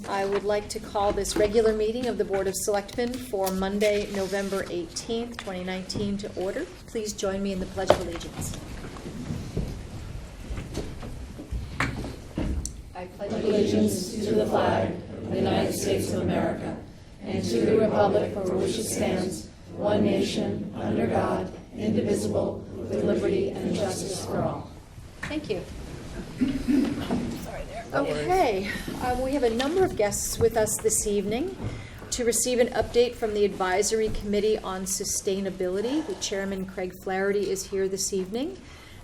I would like to call this regular meeting of the Board of Selectmen for Monday, November 18th, 2019 to order. Please join me in the Pledge of Allegiance. I pledge allegiance to the flag of the United States of America and to the republic for which it stands, one nation, under God, indivisible, with liberty and justice for all. Thank you. Okay, we have a number of guests with us this evening to receive an update from the Advisory Committee on Sustainability. The Chairman, Craig Flaherty, is here this evening.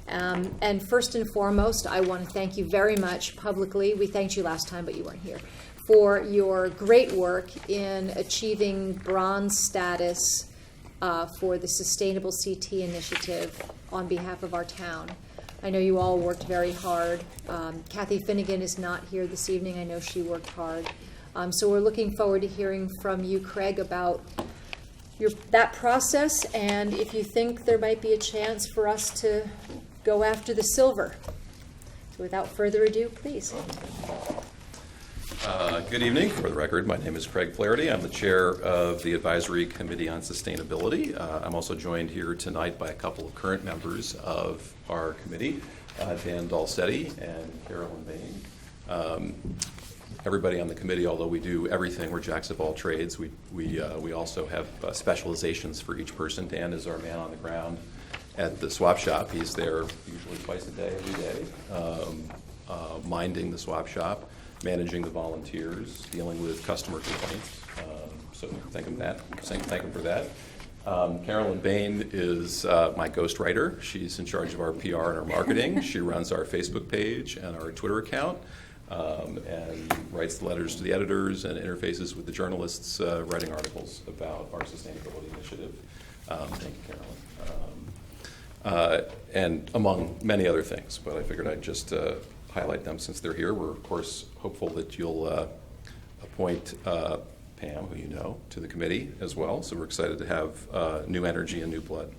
And first and foremost, I want to thank you very much publicly. We thanked you last time, but you weren't here, for your great work in achieving bronze status for the Sustainable CT initiative on behalf of our town. I know you all worked very hard. Kathy Finnegan is not here this evening. I know she worked hard. So we're looking forward to hearing from you, Craig, about that process, and if you think there might be a chance for us to go after the silver. So without further ado, please. Good evening. For the record, my name is Craig Flaherty. I'm the chair of the Advisory Committee on Sustainability. I'm also joined here tonight by a couple of current members of our committee, Dan Dalsetti and Carolyn Bain. Everybody on the committee, although we do everything, we're jacks of all trades, we also have specializations for each person. Dan is our man on the ground at the swap shop. He's there usually twice a day, every day, minding the swap shop, managing the volunteers, dealing with customer complaints. So thank him for that. Carolyn Bain is my ghostwriter. She's in charge of our PR and our marketing. She runs our Facebook page and our Twitter account, and writes the letters to the editors and interfaces with the journalists writing articles about our sustainability initiative. Thank you, Carolyn. And among many other things, but I figured I'd just highlight them since they're here. We're, of course, hopeful that you'll appoint Pam, who you know, to the committee as well. So we're excited to have new energy and new blood.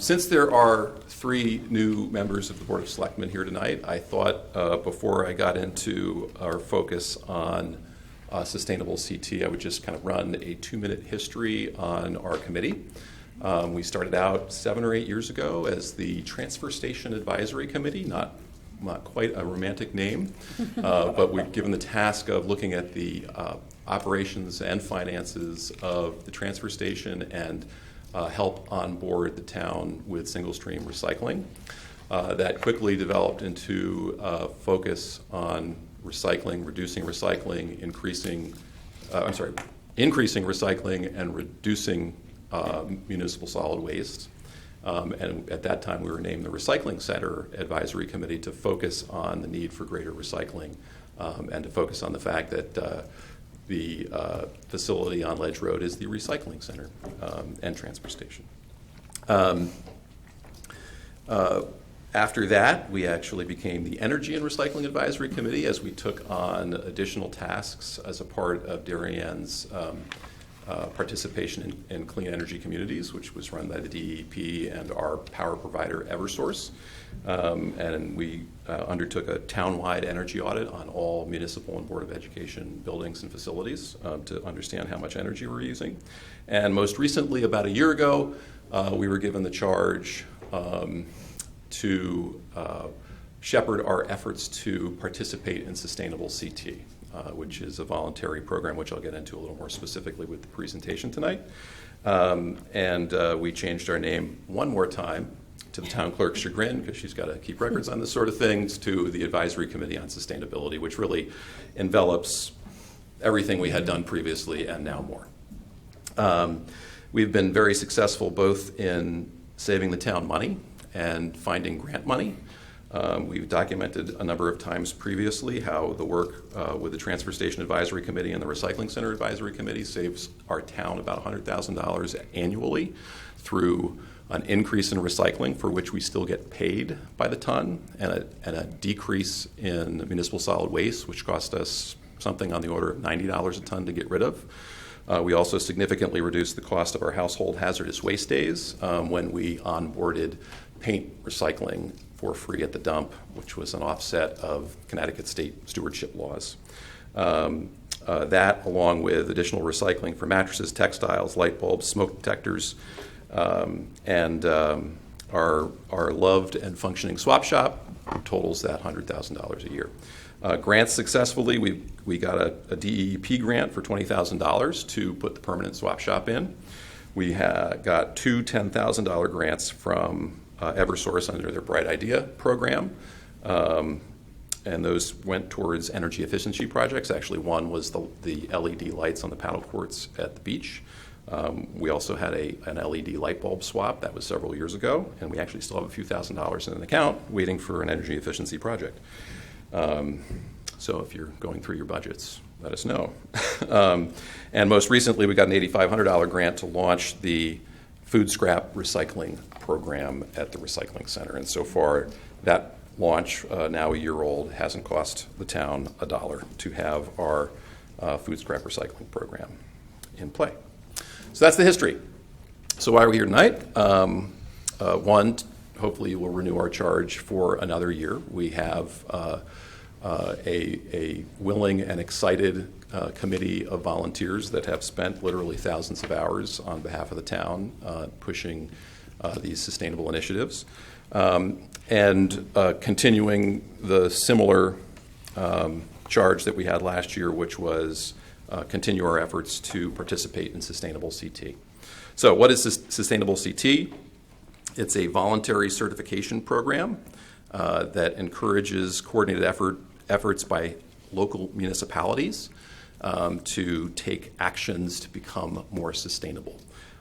Since there are three new members of the Board of Selectmen here tonight, I thought before I got into our focus on sustainable CT, I would just kind of run a 2-minute history on our committee. We started out 7 or 8 years ago as the Transfer Station Advisory Committee, not quite a romantic name, but we're given the task of looking at the operations and finances of the transfer station and help onboard the town with single-stream recycling. That quickly developed into a focus on recycling, reducing recycling, increasing recycling and reducing municipal solid waste. And at that time, we were named the Recycling Center Advisory Committee to focus on the need for greater recycling and to focus on the fact that the facility on Ledge Road is the recycling center and transfer station. After that, we actually became the Energy and Recycling Advisory Committee as we took on additional tasks as a part of Darienne's participation in clean energy communities, which was run by the DEP and our power provider, Eversource. And we undertook a town-wide energy audit on all municipal and Board of Education buildings and facilities to understand how much energy we're using. And most recently, about a year ago, we were given the charge to shepherd our efforts to participate in Sustainable CT. Which is a voluntary program, which I'll get into a little more specifically with the presentation tonight. And we changed our name one more time to the town clerk's chagrin, because she's got to keep records on this sort of things, to the Advisory Committee on Sustainability, which really envelops everything we had done previously and now more. We've been very successful both in saving the town money and finding grant money. We've documented a number of times previously how the work with the Transfer Station Advisory Committee and the Recycling Center Advisory Committee saves our town about $100,000 annually through an increase in recycling, for which we still get paid by the ton, and a decrease in municipal solid waste, which cost us something on the order of $90 a ton to get rid of. We also significantly reduced the cost of our household hazardous waste days when we onboarded paint recycling for free at the dump, which was an offset of Connecticut state stewardship laws. That, along with additional recycling for mattresses, textiles, light bulbs, smoke detectors, and our loved and functioning swap shop, totals that $100,000 a year. Grants successfully, we got a DEEP grant for $20,000 to put the permanent swap shop in. We got two $10,000 grants from Eversource under their Bright Idea program. And those went towards energy efficiency projects. Actually, one was the LED lights on the paddle courts at the beach. We also had an LED light bulb swap. That was several years ago, and we actually still have a few $1,000s in an account waiting for an energy efficiency project. So if you're going through your budgets, let us know. And most recently, we got an $8,500 grant to launch the food scrap recycling program at the recycling center. And so far, that launch, now a year old, hasn't cost the town $1 to have our food scrap recycling program in play. So that's the history. So why are we here tonight? One, hopefully you will renew our charge for another year. We have a willing and excited committee of volunteers that have spent literally thousands of hours on behalf of the town pushing these sustainable initiatives. And continuing the similar charge that we had last year, which was continue our efforts to participate in Sustainable CT. So what is Sustainable CT? It's a voluntary certification program that encourages coordinated efforts by local municipalities to take actions to become more sustainable.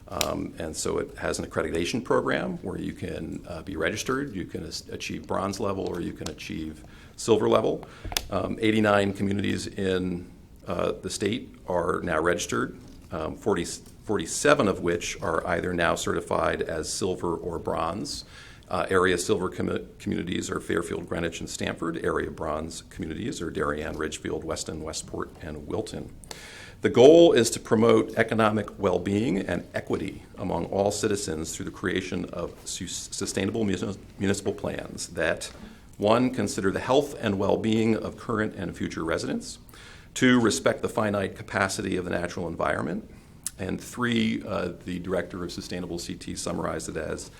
And so it has an accreditation program where you can be registered, you can achieve bronze level, or you can achieve silver level. 89 communities in the state are now registered, 47 of which are either now certified as silver or bronze. Area silver communities are Fairfield, Greenwich, and Stamford. Area bronze communities are Darien, Ridgefield, Weston, Westport, and Wilton. The goal is to promote economic well-being and equity among all citizens through the creation of sustainable municipal plans that, one, consider the health and well-being of current and future residents, two, respect the finite capacity of the natural environment, and three, the director of Sustainable CT summarized it as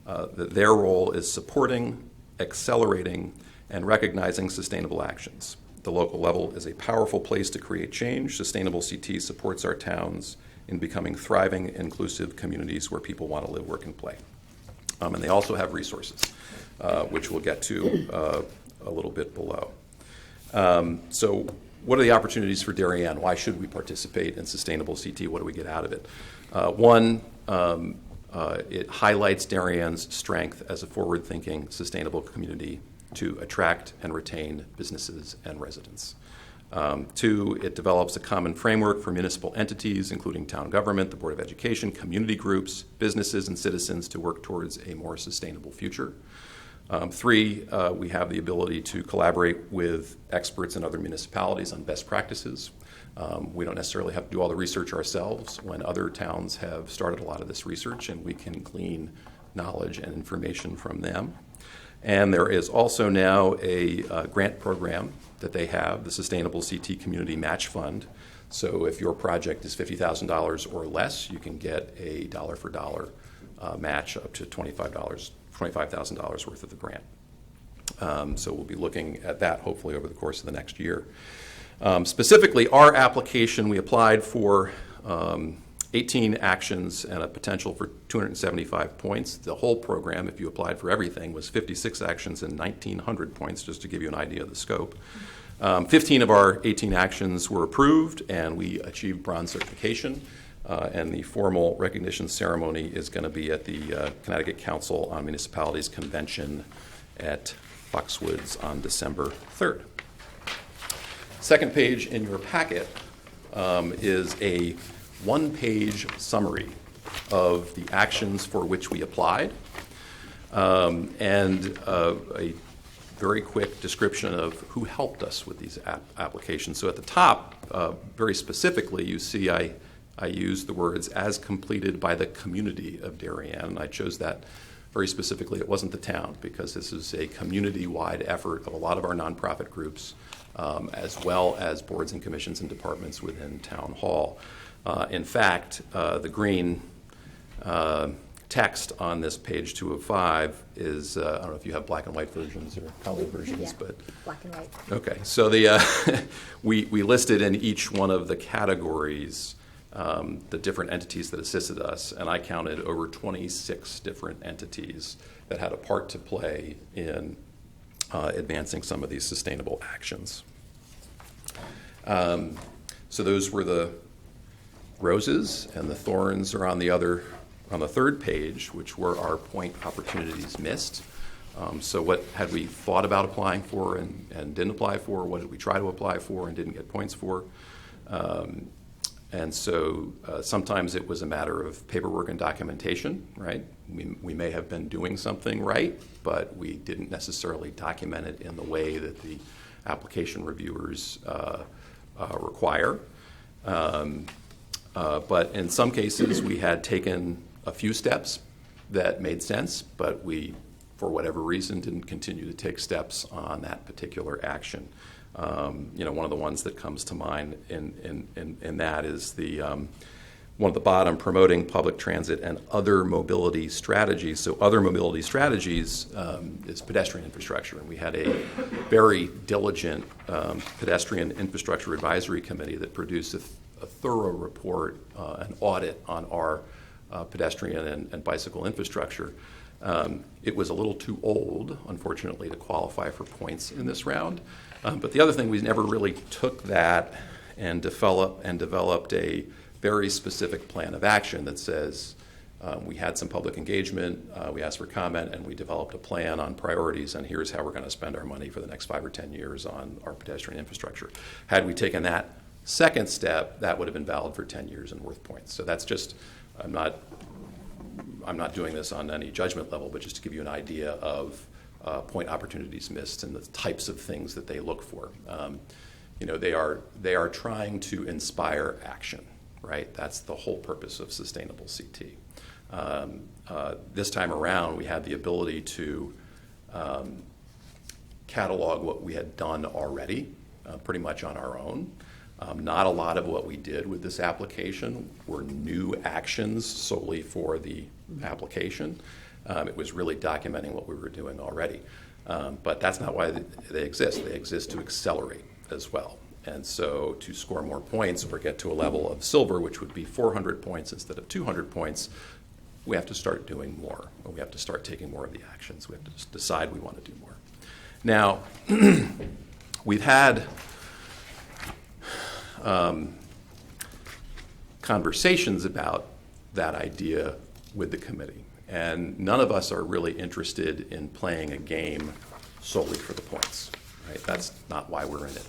that their role is supporting, accelerating, and recognizing sustainable actions. The local level is a powerful place to create change. Sustainable CT supports our towns in becoming thriving, inclusive communities where people want to live, work, and play. And they also have resources, which we'll get to a little bit below. So what are the opportunities for Darien? Why should we participate in Sustainable CT? What do we get out of it? One, it highlights Darien's strength as a forward-thinking, sustainable community to attract and retain businesses and residents. Two, it develops a common framework for municipal entities, including town government, the Board of Education, community groups, businesses, and citizens to work towards a more sustainable future. Three, we have the ability to collaborate with experts in other municipalities on best practices. We don't necessarily have to do all the research ourselves when other towns have started a lot of this research, and we can glean knowledge and information from them. And there is also now a grant program that they have, the Sustainable CT Community Match Fund. So if your project is $50,000 or less, you can get a dollar-for-dollar match up to $25,000 worth of the grant. So we'll be looking at that hopefully over the course of the next year. Specifically, our application, we applied for 18 actions and a potential for 275 points. The whole program, if you applied for everything, was 56 actions and 1,900 points, just to give you an idea of the scope. 15 of our 18 actions were approved, and we achieved bronze certification. And the formal recognition ceremony is going to be at the Connecticut Council on Municipalities Convention at Foxwoods on December 3rd. Second page in your packet is a one-page summary of the actions for which we applied, and a very quick description of who helped us with these applications. So at the top, very specifically, you see I used the words "as completed by the community of Darien," and I chose that very specifically. It wasn't the town, because this is a community-wide effort of a lot of our nonprofit groups as well as boards and commissions and departments within Town Hall. In fact, the green text on this page 205 is, I don't know if you have black and white versions or color versions, Yeah, but black and white. okay. So we listed in each one of the categories the different entities that assisted us, and I counted over 26 different entities that had a part to play in advancing some of these sustainable actions. So those were the roses, and the thorns are on the third page, which were our point opportunities missed. So what had we thought about applying for and didn't apply for? What did we try to apply for and didn't get points for? And so sometimes it was a matter of paperwork and documentation, right? We may have been doing something right, but we didn't necessarily document it in the way that the application reviewers require. But in some cases, we had taken a few steps that made sense, but we, for whatever reason, didn't continue to take steps on that particular action. One of the ones that comes to mind in that is the one at the bottom, promoting public transit and other mobility strategies. So other mobility strategies is pedestrian infrastructure, and we had a very diligent pedestrian infrastructure advisory committee that produced a thorough report, an audit on our pedestrian and bicycle infrastructure. It was a little too old, unfortunately, to qualify for points in this round. But the other thing, we never really took that and developed a very specific plan of action that says we had some public engagement, we asked for comment, and we developed a plan on priorities, and here's how we're going to spend our money for the next 5 or 10 years on our pedestrian infrastructure. Had we taken that second step, that would have been valid for 10 years and worth points. So that's just, I'm not doing this on any judgment level, but just to give you an idea of point opportunities missed and the types of things that they look for. They are trying to inspire action, right? That's the whole purpose of sustainable CT. This time around, we had the ability to catalog what we had done already, pretty much on our own. Not a lot of what we did with this application were new actions solely for the application. It was really documenting what we were doing already. But that's not why they exist. They exist to accelerate as well. And so to score more points or get to a level of silver, which would be 400 points instead of 200 points, we have to start doing more. We have to start taking more of the actions. We have to just decide we want to do more. Now, we've had conversations about that idea with the committee. And none of us are really interested in playing a game solely for the points, right? That's not why we're in it.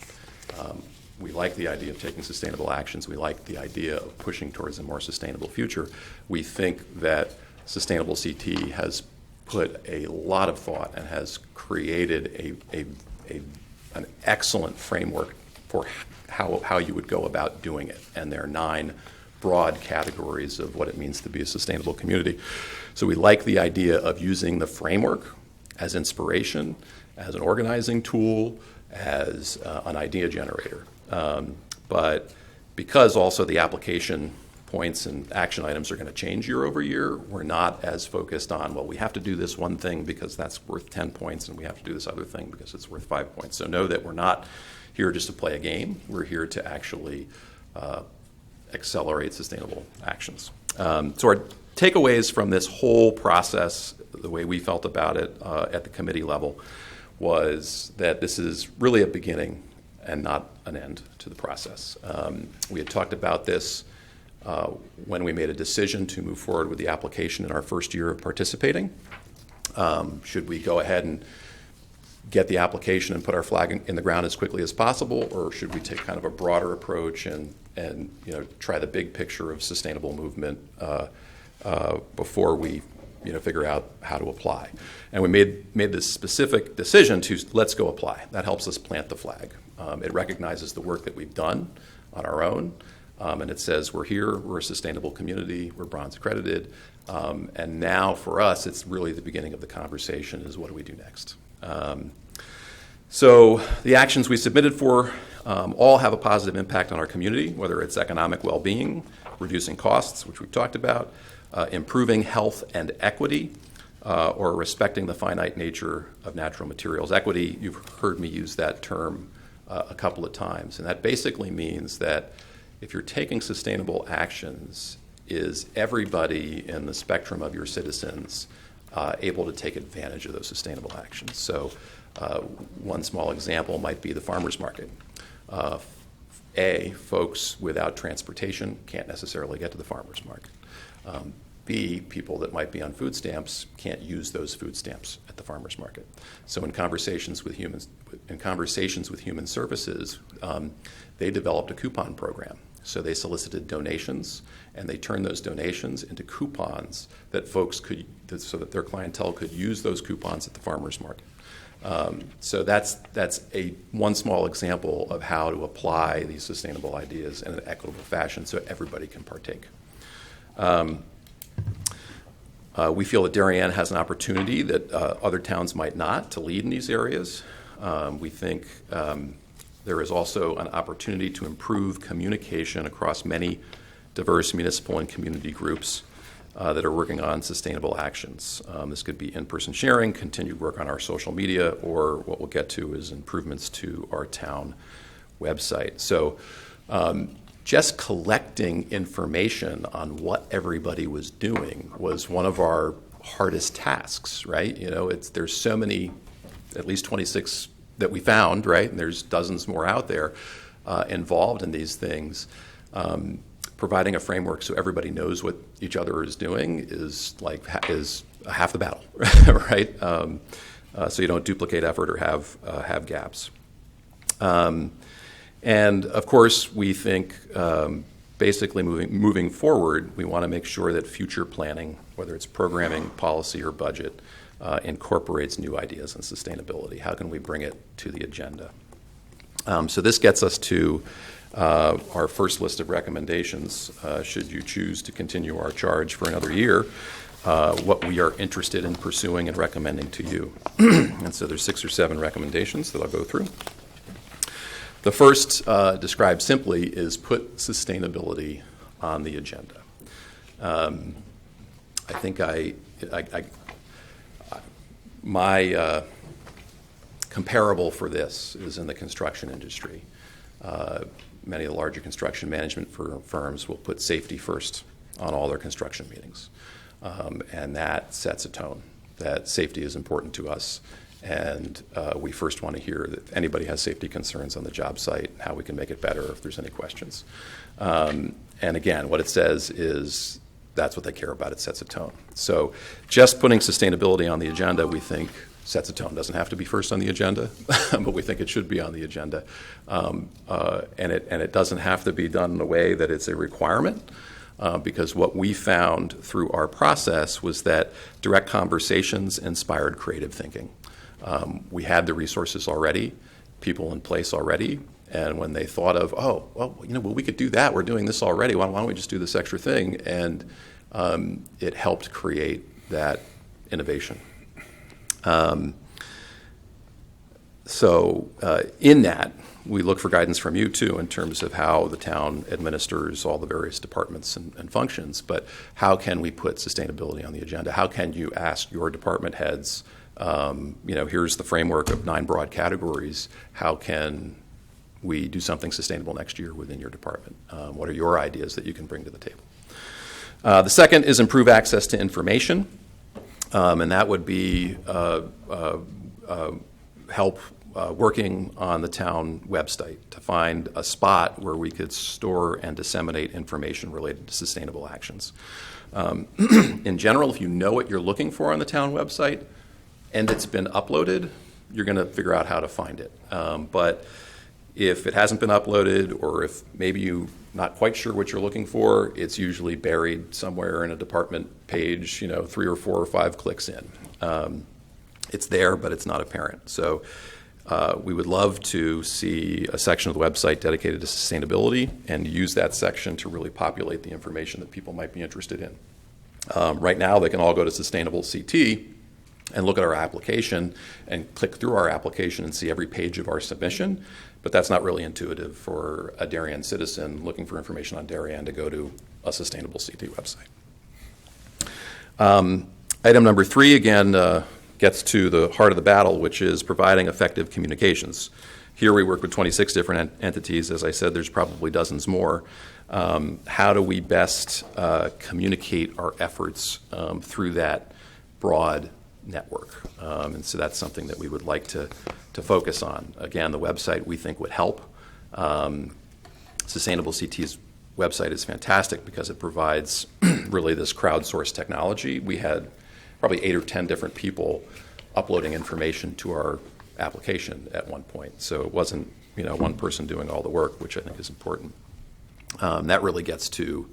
We like the idea of taking sustainable actions. We like the idea of pushing towards a more sustainable future. We think that Sustainable CT has put a lot of thought and has created an excellent framework for how you would go about doing it. And there are 9 broad categories of what it means to be a sustainable community. So we like the idea of using the framework as inspiration, as an organizing tool, as an idea generator. But because also the application points and action items are going to change year over year, we're not as focused on, well, we have to do this one thing because that's worth 10 points, and we have to do this other thing because it's worth 5 points. So know that we're not here just to play a game. We're here to actually accelerate sustainable actions. So our takeaways from this whole process, the way we felt about it at the committee level, was that this is really a beginning and not an end to the process. We had talked about this when we made a decision to move forward with the application in our first year of participating. Should we go ahead and get the application and put our flag in the ground as quickly as possible, or should we take kind of a broader approach and try the big picture of sustainable movement before we figure out how to apply? And we made this specific decision to let's go apply. That helps us plant the flag. It recognizes the work that we've done on our own, and it says we're here, we're a sustainable community, we're bronze accredited, and now for us it's really the beginning of the conversation is what do we do next? So the actions we submitted for all have a positive impact on our community, whether it's economic well-being, reducing costs, which we've talked about, improving health and equity, or respecting the finite nature of natural materials. Equity, you've heard me use that term a couple of times, and that basically means that if you're taking sustainable actions, is everybody in the spectrum of your citizens able to take advantage of those sustainable actions? So one small example might be the farmers market. Folks without transportation can't necessarily get to the farmers market. B, people that might be on food stamps can't use those food stamps at the farmers market. So in conversations with human services, they developed a coupon program. So they solicited donations, and they turned those donations into coupons that folks could, so that their clientele could use those coupons at the farmers market. So that's one small example of how to apply these sustainable ideas in an equitable fashion so everybody can partake. We feel that Darien has an opportunity that other towns might not to lead in these areas. We think there is also an opportunity to improve communication across many diverse municipal and community groups that are working on sustainable actions. This could be in-person sharing, continued work on our social media, or what we'll get to is improvements to our town website. So just collecting information on what everybody was doing was one of our hardest tasks, right? You know, there's so many, at least 26 that we found, right? And there's dozens more out there involved in these things. Providing a framework so everybody knows what each other is doing is half the battle, right? So you don't duplicate effort or have gaps. And of course, we think basically moving forward, we want to make sure that future planning, whether it's programming, policy, or budget, incorporates new ideas and sustainability. How can we bring it to the agenda? So this gets us to our first list of recommendations, should you choose to continue our charge for another year, what we are interested in pursuing and recommending to you. And so there's 6 or 7 recommendations that I'll go through. The first, described simply, is put sustainability on the agenda. I think my comparable for this is in the construction industry. Many of the larger construction management firms will put safety first on all their construction meetings. And that sets a tone that safety is important to us. And we first want to hear that if anybody has safety concerns on the job site, how we can make it better if there's any questions. And again, what it says is that's what they care about. It sets a tone. So just putting sustainability on the agenda, we think, sets a tone. Doesn't have to be first on the agenda, but we think it should be on the agenda. And it doesn't have to be done in a way that it's a requirement, because what we found through our process was that direct conversations inspired creative thinking. We had the resources already, people in place already, and when they thought of, we could do that. We're doing this already. Why don't we just do this extra thing? And it helped create that innovation. So in that, we look for guidance from you, too, in terms of how the town administers all the various departments and functions. But how can we put sustainability on the agenda? How can you ask your department heads, here's the framework of 9 broad categories. How can we do something sustainable next year within your department? What are your ideas that you can bring to the table? The second is improve access to information. And that would be help working on the town website to find a spot where we could store and disseminate information related to sustainable actions. In general, if you know what you're looking for on the town website and it's been uploaded, you're going to figure out how to find it. But if it hasn't been uploaded, or if maybe you're not quite sure what you're looking for, it's usually buried somewhere in a department page, 3 or 4 or 5 clicks in. It's there, but it's not apparent. So we would love to see a section of the website dedicated to sustainability and use that section to really populate the information that people might be interested in. Right now, they can all go to Sustainable CT, and look at our application and click through our application and see every page of our submission. But that's not really intuitive for a Darien citizen looking for information on Darien to go to a Sustainable CT website. Item number 3, again, gets to the heart of the battle, which is providing effective communications. Here we work with 26 different entities. As I said, there's probably dozens more. How do we best communicate our efforts through that broad network? And so that's something that we would like to focus on. Again, the website we think would help. Sustainable CT's website is fantastic because it provides really this crowdsourced technology. We had probably 8 or 10 different people uploading information to our application at one point. So it wasn't, one person doing all the work, which I think is important. That really gets to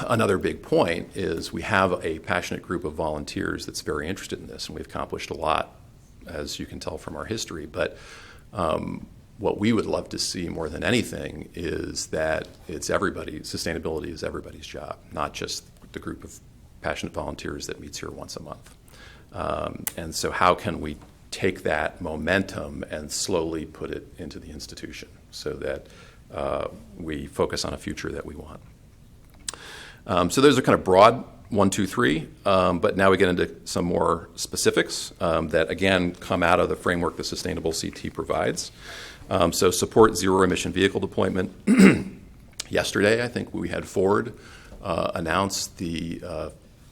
another big point is we have a passionate group of volunteers that's very interested in this, and we've accomplished a lot, as you can tell from our history. But what we would love to see more than anything is that it's everybody, sustainability is everybody's job, not just the group of passionate volunteers that meets here once a month. And so how can we take that momentum and slowly put it into the institution so that we focus on a future that we want? So those are kind of broad 1, 2, 3, but now we get into some more specifics that, again, come out of the framework the Sustainable CT provides. So support zero-emission vehicle deployment. Yesterday, I think we had Ford announce the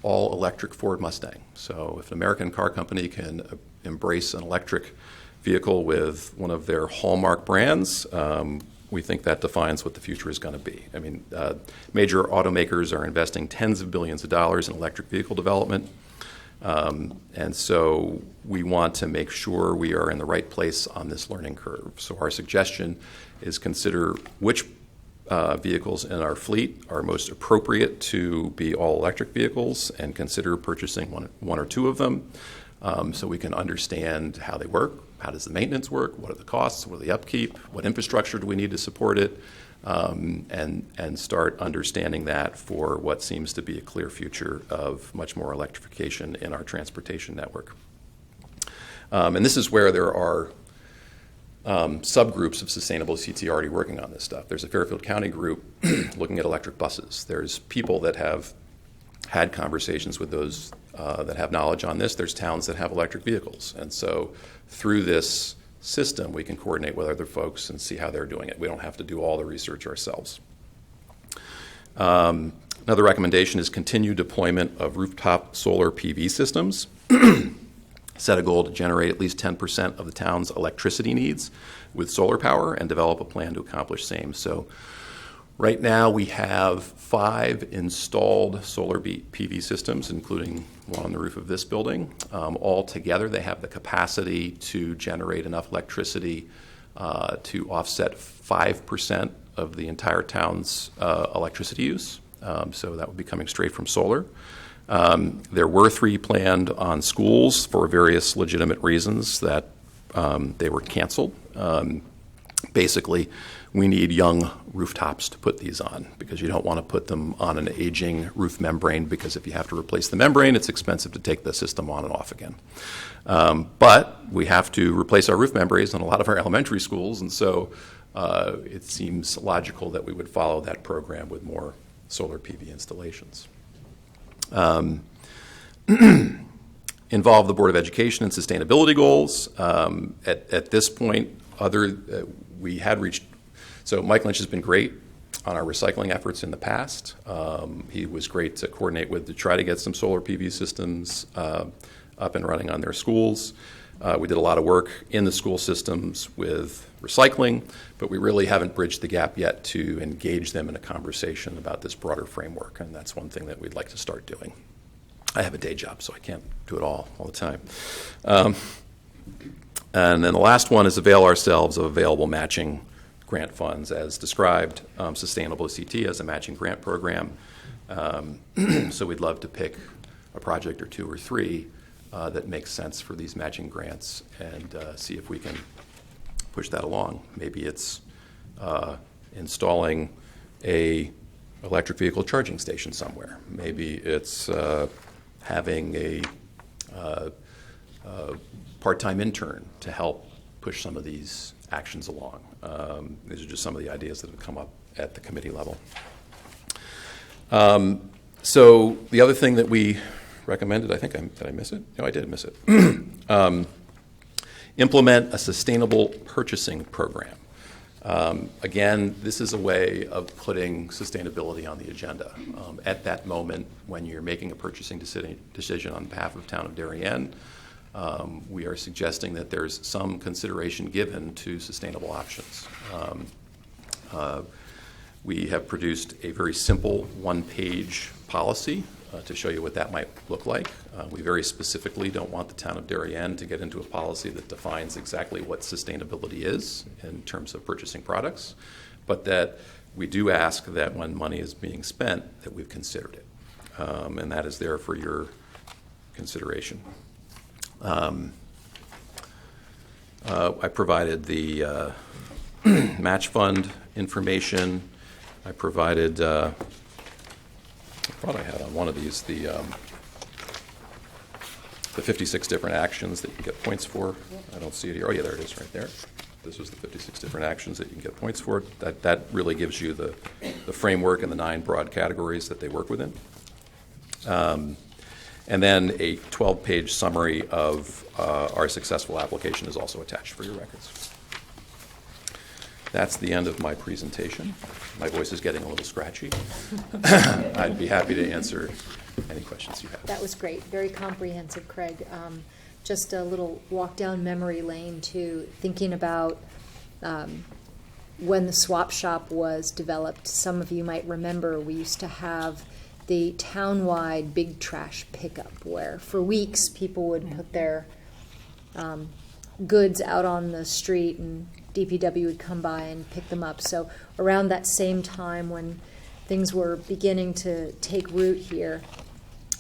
all-electric Ford Mustang. So if an American car company can embrace an electric vehicle with one of their hallmark brands, we think that defines what the future is going to be. I mean, major automakers are investing tens of billions of dollars in electric vehicle development. And so we want to make sure we are in the right place on this learning curve. So our suggestion is consider which vehicles in our fleet are most appropriate to be all-electric vehicles and consider purchasing one or two of them so we can understand how they work, how does the maintenance work, what are the costs, what are the upkeep, what infrastructure do we need to support it, and start understanding that for what seems to be a clear future of much more electrification in our transportation network. And this is where there are subgroups of Sustainable CT already working on this stuff. There's a Fairfield County group looking at electric buses. There's people that have had conversations with those that have knowledge on this. There's towns that have electric vehicles. And so through this system, we can coordinate with other folks and see how they're doing it. We don't have to do all the research ourselves. Another recommendation is continued deployment of rooftop solar PV systems. Set a goal to generate at least 10% of the town's electricity needs with solar power and develop a plan to accomplish same. So right now we have 5 installed solar PV systems, including one on the roof of this building. All together they have the capacity to generate enough electricity to offset 5% of the entire town's electricity use. So that would be coming straight from solar. There were 3 planned on schools for various legitimate reasons that they were canceled. Basically, we need young rooftops to put these on because you don't want to put them on an aging roof membrane because if you have to replace the membrane, it's expensive to take the system on and off again. But we have to replace our roof membranes in a lot of our elementary schools, and so it seems logical that we would follow that program with more solar PV installations. Involve the Board of Education in sustainability goals. At this point, we had reached. So Mike Lynch has been great on our recycling efforts in the past. He was great to coordinate with to try to get some solar PV systems up and running on their schools. We did a lot of work in the school systems with recycling, but we really haven't bridged the gap yet to engage them in a conversation about this broader framework, and that's one thing that we'd like to start doing. I have a day job, so I can't do it all the time. And then the last one is avail ourselves of available matching grant funds as described. Sustainable CT as a matching grant program. So we'd love to pick a project or 2 or 3 that makes sense for these matching grants and see if we can push that along. Maybe it's installing a electric vehicle charging station somewhere. Maybe it's having a part-time intern to help push some of these actions along. These are just some of the ideas that have come up at the committee level. So the other thing that we recommended, did I miss it? No, I did miss it. Implement a sustainable purchasing program. Again, this is a way of putting sustainability on the agenda. At that moment, when you're making a purchasing decision on behalf of Town of Darien, we are suggesting that there's some consideration given to sustainable options. We have produced a very simple one-page policy to show you what that might look like. We very specifically don't want the Town of Darien to get into a policy that defines exactly what sustainability is in terms of purchasing products, but that we do ask that when money is being spent, that we've considered it. And that is there for your consideration. I provided the match fund information. I provided, I thought I had on one of these, the 56 different actions that you get points for. I don't see it here. Oh, yeah, there it is right there. This was the 56 different actions that you can get points for. That really gives you the framework and the 9 broad categories that they work within. And then a 12-page summary of our successful application is also attached for your records. That's the end of my presentation. My voice is getting a little scratchy. I'd be happy to answer any questions you have. That was great. Very comprehensive, Craig. Just a little walk down memory lane to thinking about when the swap shop was developed. Some of you might remember we used to have the town-wide big trash pickup where for weeks people would put their goods out on the street and DPW would come by and pick them up. So around that same time when things were beginning to take root here,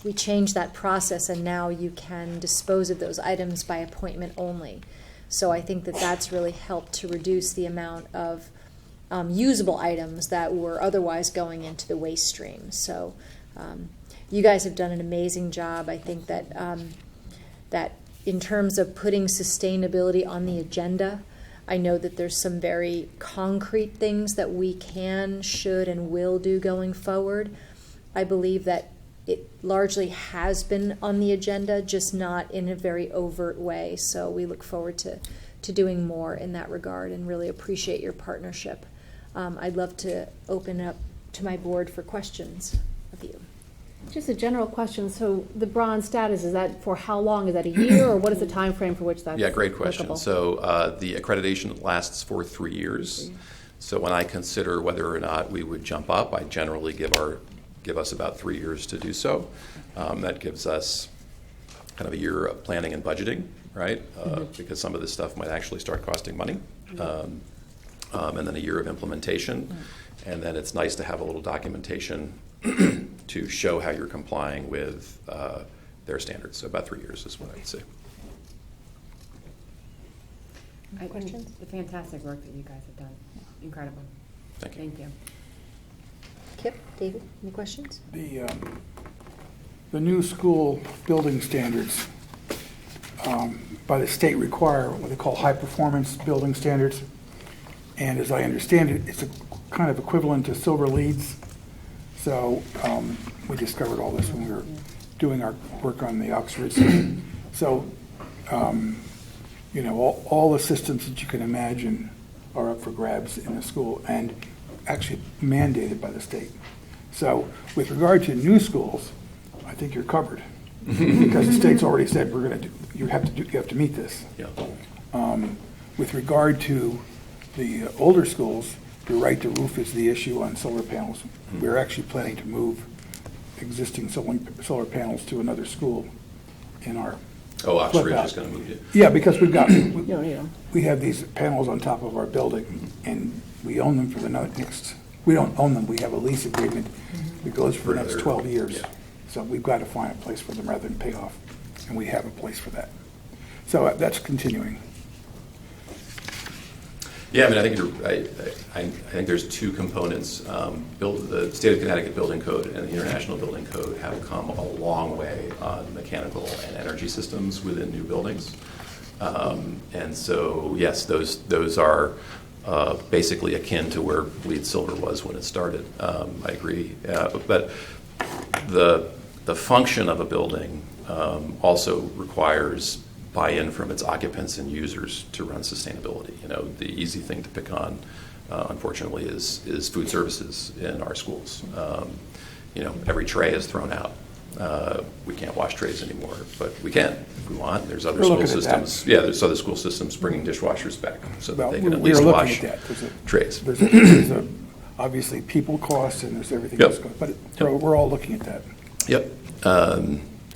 we changed that process and now you can dispose of those items by appointment only. So I think that that's really helped to reduce the amount of usable items that were otherwise going into the waste stream. So you guys have done an amazing job. I think that that in terms of putting sustainability on the agenda, I know that there's some very concrete things that we can, should, and will do going forward. I believe that it largely has been on the agenda, just not in a very overt way. So we look forward to doing more in that regard and really appreciate your partnership. I'd love to open up to my board for questions of you. Just a general question. So the bronze status, is that for how long? Is that a year, or what is the time frame for which that's Yeah, great question. applicable? So the accreditation lasts for 3 years. So when I consider whether or not we would jump up, I generally give us about 3 years to do so. That gives us kind of a year of planning and budgeting, right? Because some of this stuff might actually start costing money. And then a year of implementation. And then it's nice to have a little documentation to show how you're complying with their standards. So about 3 years is what I'd say. Questions? The fantastic work that you guys have done. Incredible. Thank you. Thank you. Kip, David, any questions? The new school building standards by the state require what they call high-performance building standards. And as I understand it, it's a kind of equivalent to silver leads. So we discovered all this when we were doing our work on the Oxford system. So, you know, all the systems that you can imagine are up for grabs in the school and actually mandated by the state. So with regard to new schools, I think you're covered because the state's already said we're going to you have to meet this. Yeah. With regard to the older schools, you're right, the roof is the issue on solar panels. We're actually planning to move existing solar panels to another school in our Oh, Oxford flip is out. just going to move you. Yeah, because we've got, You don't need them. we have these panels on top of our building, and we own them for the next, we don't own them, we have a lease agreement that goes for the next another- 12 years. yeah. So we've got to find a place for them rather than pay off, and we have a place for that. So that's continuing. Yeah, I mean, I think I think there's two components. The State of Connecticut Building Code and the International Building Code have come a long way on mechanical and energy systems within new buildings. And so, yes, those are basically akin to where lead silver was when it started. I agree. But the function of a building also requires buy-in from its occupants and users to run sustainability. You know, the easy thing to pick on, unfortunately, is food services in our schools. You know, every tray is thrown out. We can't wash trays anymore, but we can if we want. There's other school systems. Yeah, there's other school systems bringing dishwashers back so that they can at least wash trays. There's obviously people costs and there's everything else, but we're all looking at that. Yep.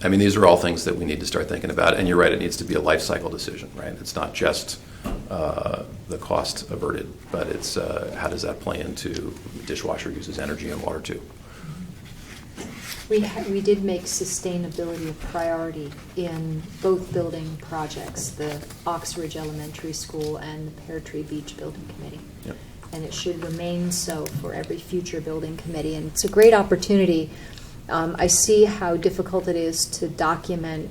I mean, these are all things that we need to start thinking about. And you're right, it needs to be a life cycle decision, right? It's not just the cost averted, but it's how does that play into dishwasher uses energy and water too. We did make sustainability a priority in both building projects, the Oxridge Elementary School and the Pear Tree Beach Building Committee. Yep. And it should remain so for every future building committee. And it's a great opportunity. I see how difficult it is to document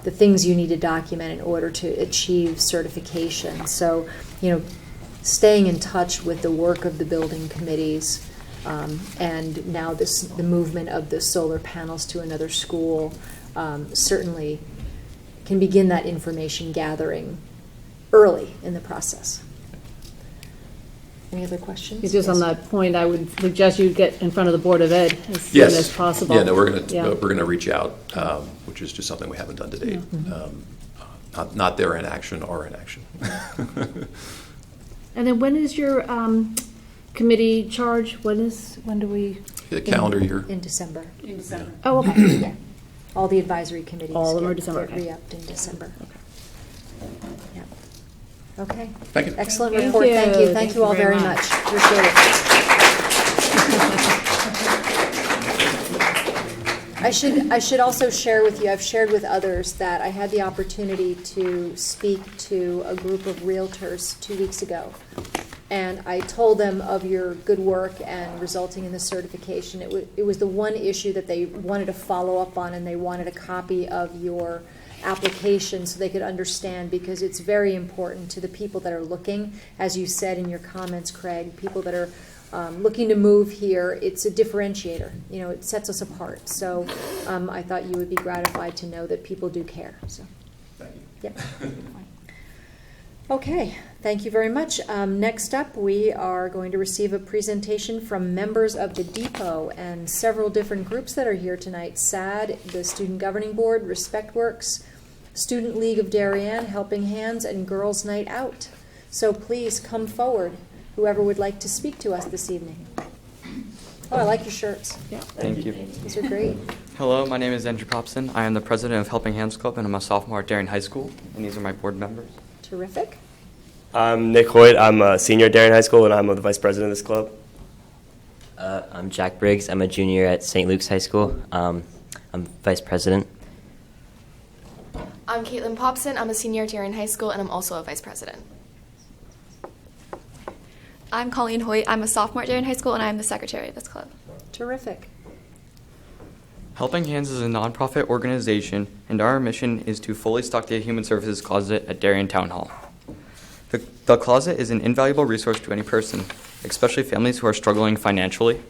the things you need to document in order to achieve certification. So, you know, staying in touch with the work of the building committees, and now the movement of the solar panels to another school certainly can begin that information gathering early in the process. Any other questions? Just on that point, I would suggest you get in front of the Board of Ed as soon as possible. Yeah, no, we're going to reach out, which is just something we haven't done to date. Not their inaction, our inaction. And then when is your committee charge? When do we? The calendar year. In December. In December. Oh, okay. Yeah. All the advisory committees All of them are December, get okay. re-upped in December. Yeah. Okay. Thank you. Excellent Thank report. you. Thank you. Thank Thank you you all very very much. much. Appreciate it. I should also share with you, I've shared with others that I had the opportunity to speak to a group of realtors 2 weeks ago. And I told them of your good work and resulting in the certification. It was the one issue that they wanted to follow up on, and they wanted a copy of your application so they could understand, because it's very important to the people that are looking, as you said in your comments, Craig, people that are looking to move here. It's a differentiator. You know, it sets us apart. So I thought you would be gratified to know that people do care. So, Thank you. yep. Okay, thank you very much. Next up, we are going to receive a presentation from members of the Depot and several different groups that are here tonight. SAD, the Student Governing Board, RespectWorks, Student League of Darien, Helping Hands, and Girls Night Out. So please come forward, whoever would like to speak to us this evening. Oh, I like your shirts. Yeah. Thank you. These are great. Hello, my name is Andrew Popson. I am the president of Helping Hands Club, and I'm a sophomore at Darien High School, and these are my board members. Terrific. I'm Nick Hoyt. I'm a senior at Darien High School, and I'm the vice president of this club. I'm Jack Briggs. I'm a junior at St. Luke's High School. I'm vice president. I'm Caitlin Popson. I'm a senior at Darien High School, and I'm also a vice president. I'm Colleen Hoyt. I'm a sophomore at Darien High School, and I'm the secretary of this club. Terrific. Helping Hands is a nonprofit organization, and our mission is to fully stock the Human Services Closet at Darien Town Hall. The closet is an invaluable resource to any person, especially families who are struggling financially.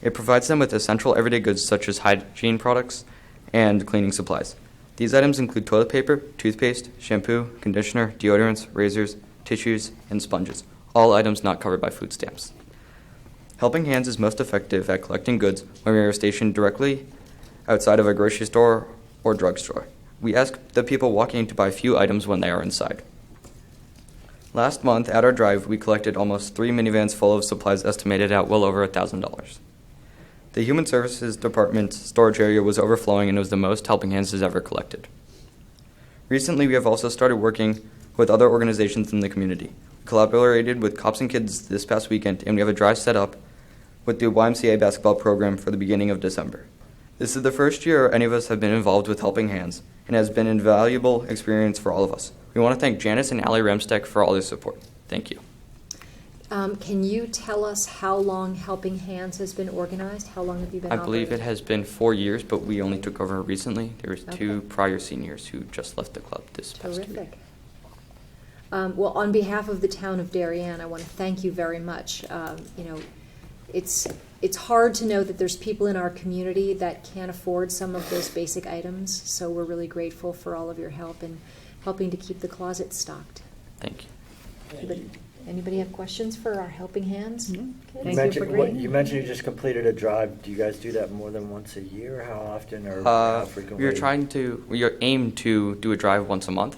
It provides them with essential everyday goods such as hygiene products and cleaning supplies. These items include toilet paper, toothpaste, shampoo, conditioner, deodorants, razors, tissues, and sponges, all items not covered by food stamps. Helping Hands is most effective at collecting goods when we are stationed directly outside of a grocery store or drugstore. We ask the people walking to buy few items when they are inside. Last month, at our drive, we collected almost 3 minivans full of supplies estimated at well over $1,000. The Human Services Department's storage area was overflowing, and it was the most Helping Hands has ever collected. Recently, we have also started working with other organizations in the community. We collaborated with Cops and Kids this past weekend, and we have a drive set up with the YMCA basketball program for the beginning of December. This is the first year any of us have been involved with Helping Hands, and has been an invaluable experience for all of us. We want to thank Janice and Allie Remsteck for all their support. Thank you. Thank you. Can you tell us how long Helping Hands has been organized? How long have you been I believe it operating? has been 4 years, but we only took over recently. There was Okay. 2 prior seniors who just left the club this past week. Terrific. Well, on behalf of the town of Darien, I want to thank you very much. It's hard to know that there's people in our community that can't afford some of those basic items, so we're really grateful for all of your help in helping to keep the closet stocked. Thank you. Anybody have questions for our Helping Hands? You Kids? mentioned, you mentioned you just completed a drive. Do you guys do that more than once a year? How often or how frequently? We aim to do a drive once a month,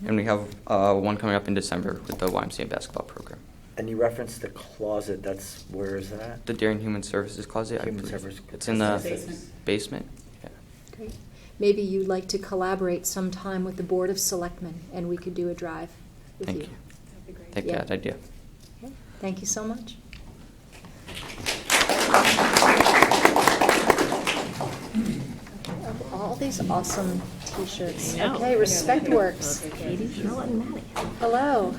and we have one coming up in December with the YMCA basketball program. And you referenced the closet. Where is that? The Darien Human Services Closet, Human I believe. Services. It's in the basement. Yeah. Great. Maybe you'd like to collaborate sometime with the Board of Selectmen, and we could do a drive with Thank you. Take Yeah. that idea. Okay. Thank you so much. All these awesome T-shirts. Okay, RespectWorks. Hello.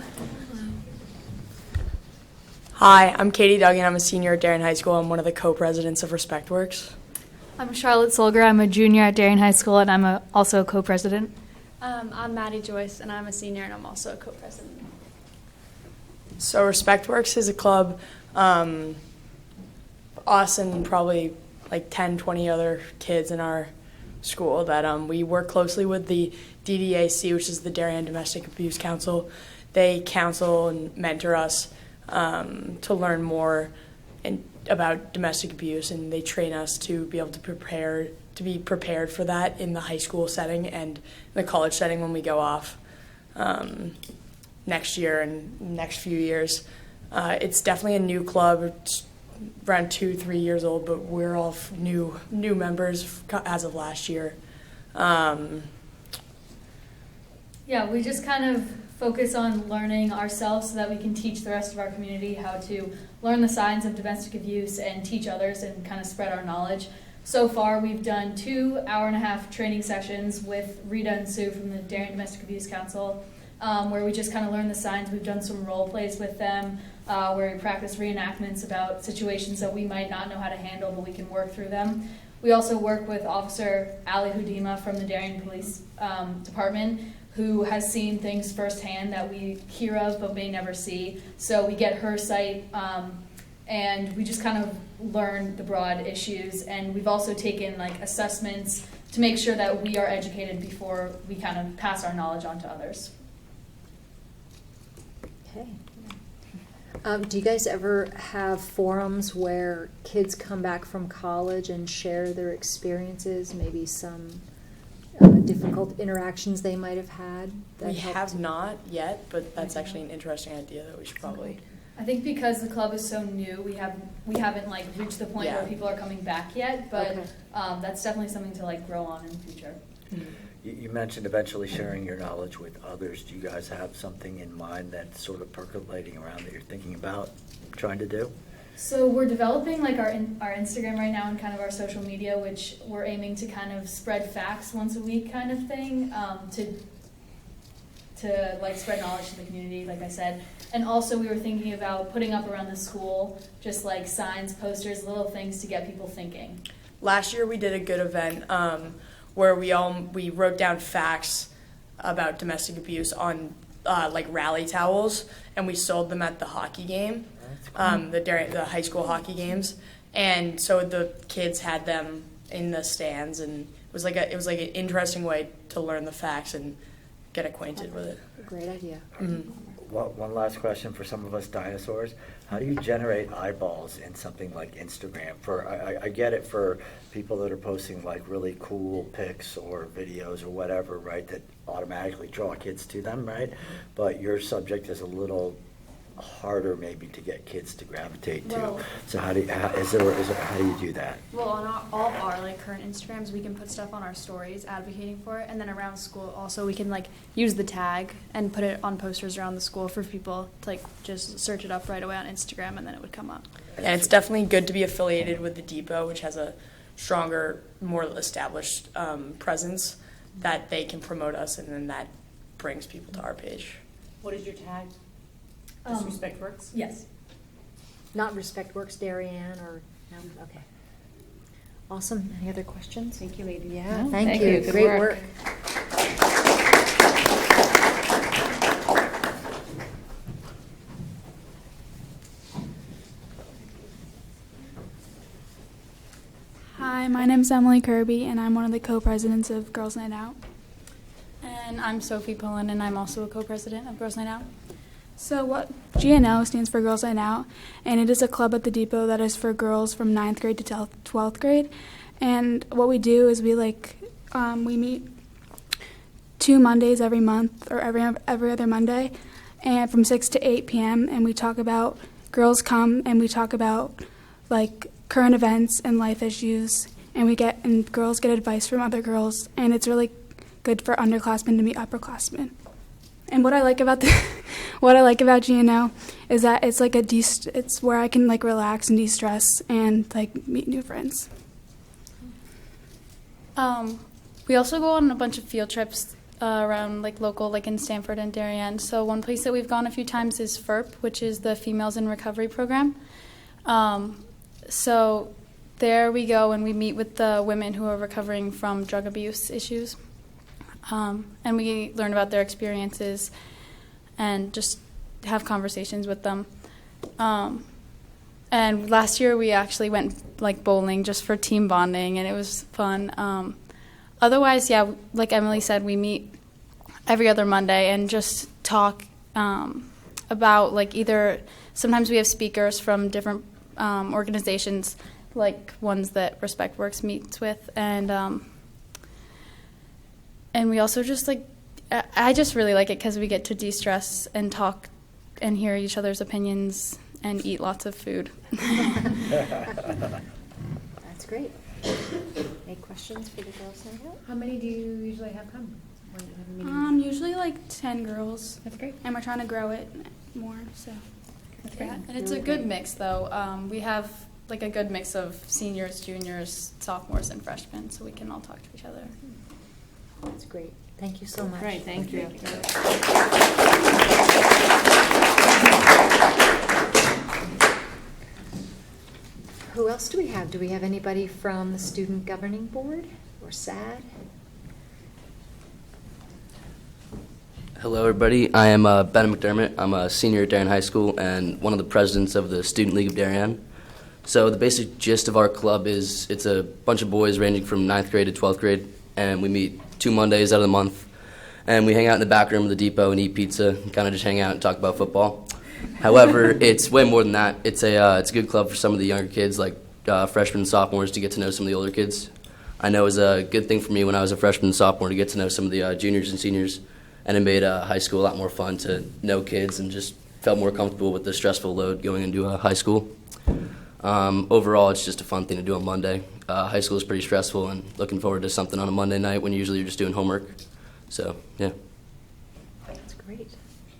Hi, I'm Katie Duggan. I'm a senior at Darien High School. I'm one of the co-presidents of RespectWorks. I'm Charlotte Solger. I'm a junior at Darien High School, and I'm also a co-president. I'm Maddie Joyce, and I'm a senior, and I'm also a co-president. So RespectWorks is a club, us and probably like 10, 20 other kids in our school that we work closely with the DDAC, which is the Darien Domestic Abuse Council. They counsel and mentor us to learn more about domestic abuse, and they train us to be able to be prepared for that in the high school setting and the college setting when we go off next year and next few years. It's definitely a new club. It's around 2-3 years old, but we're all new members as of last year. Yeah, we just kind of focus on learning ourselves so that we can teach the rest of our community how to learn the signs of domestic abuse and teach others and kind of spread our knowledge. So far, we've done 2 hour-and-a-half training sessions with Rita and Sue from the Darien Domestic Abuse Council, where we just kind of learn the signs. We've done some role plays with them, where we practice reenactments about situations that we might not know how to handle, but we can work through them. We also work with Officer Ali Houdima from the Darien Police Department, who has seen things firsthand that we hear of but may never see. So we get her sight, and we just kind of learn the broad issues. And we've also taken like assessments to make sure that we are educated before we kind of pass our knowledge on to others. Okay. Do you guys ever have forums where kids come back from college and share their experiences, maybe some difficult interactions they might have had? We have not yet, but that's actually an interesting idea that we should probably. I think because the club is so new, we haven't like reached the point where people are coming back yet, but that's definitely something to like grow on in the future. You mentioned eventually sharing your knowledge with others. Do you guys have something in mind that's sort of percolating around that you're thinking about trying to do? So we're developing like our Instagram right now and kind of our social media, which we're aiming to kind of spread facts once a week kind of thing, to like spread knowledge to the community, like I said. And also we were thinking about putting up around the school just like signs, posters, little things to get people thinking. Last year we did a good event where we wrote down facts about domestic abuse on like rally towels, and we sold them at the hockey game, the high school hockey games, and so the kids had them in the stands, and it was like an interesting way to learn the facts and get acquainted with it. Great idea. Mm-hmm. One last question for some of us dinosaurs. How do you generate eyeballs in something like Instagram? I get it for people that are posting like really cool pics or videos or whatever, right, that automatically draw kids to them, right? But your subject is a little harder maybe to get kids to gravitate to. So how do you do that? Well, on all of our like current Instagrams, we can put stuff on our stories advocating for it, and then around school also we can like use the tag and put it on posters around the school for people to like just search it up right away on Instagram, and then it would come up. And it's definitely good to be affiliated with the Depot, which has a stronger, more established presence that they can promote us, and then that brings people to our page. What is your tag? Does Respect Works? Yes. Not Respect Works Darien or, no, okay. Awesome. Any other questions? Thank you, ladies. Yeah, No, thank you. Good Great work. Hi, my name is Emily Kirby, and I'm one of the co-presidents of Girls Night Out. And I'm Sophie Pullen, and I'm also a co-president of Girls Night Out. So what GNO stands for Girls Night Out, and it is a club at the Depot that is for girls from 9th grade to 12th grade. And what we do is we meet 2 Mondays every month, or every other Monday, and from 6 to 8 p.m. And we talk about, girls come and we talk about like current events and life issues, and girls get advice from other girls, and it's really good for underclassmen to meet upperclassmen. And what I like about GNO is that it's like it's where I can like relax and de-stress and like meet new friends. We also go on a bunch of field trips around like local, like in Stanford and Darien. So one place that we've gone a few times is FERP, which is the Females in Recovery program. So there we go and we meet with the women who are recovering from drug abuse issues. And we learn about their experiences and just have conversations with them. And last year we actually went like bowling just for team bonding, and it was fun. Otherwise, yeah, like Emily said, we meet every other Monday and just talk about like either sometimes we have speakers from different organizations, like ones that Respect Works meets with, and we also just like, I just really like it because we get to de-stress and talk and hear each other's opinions and eat lots of food. That's great. Any questions for the Girls Night Out? How many do you usually have come? When you have a meeting? Usually like 10 girls. That's great. And we're trying to grow it more, so. That's great. And it's a good mix, though. We have like a good mix of seniors, juniors, sophomores, and freshmen, so we can all talk to each other. That's great. Thank you so much. Great, thank you. Who else do we have? Do we have anybody from the Student Governing Board or SAD? Hello, everybody. I am Ben McDermott. I'm a senior at Darien High School and one of the presidents of the Student League of Darien. So the basic gist of our club is it's a bunch of boys ranging from 9th grade to 12th grade, and we meet 2 Mondays out of the month, and we hang out in the back room of the Depot and eat pizza and kind of just hang out and talk about football. However, it's way more than that. It's a good club for some of the younger kids, like freshmen and sophomores, to get to know some of the older kids. I know it was a good thing for me when I was a freshman and sophomore to get to know some of the juniors and seniors, and it made high school a lot more fun to know kids and just felt more comfortable with the stressful load going into high school. Overall, it's just a fun thing to do on Monday. High school is pretty stressful, and looking forward to something on a Monday night when usually you're just doing homework. So, yeah. That's great.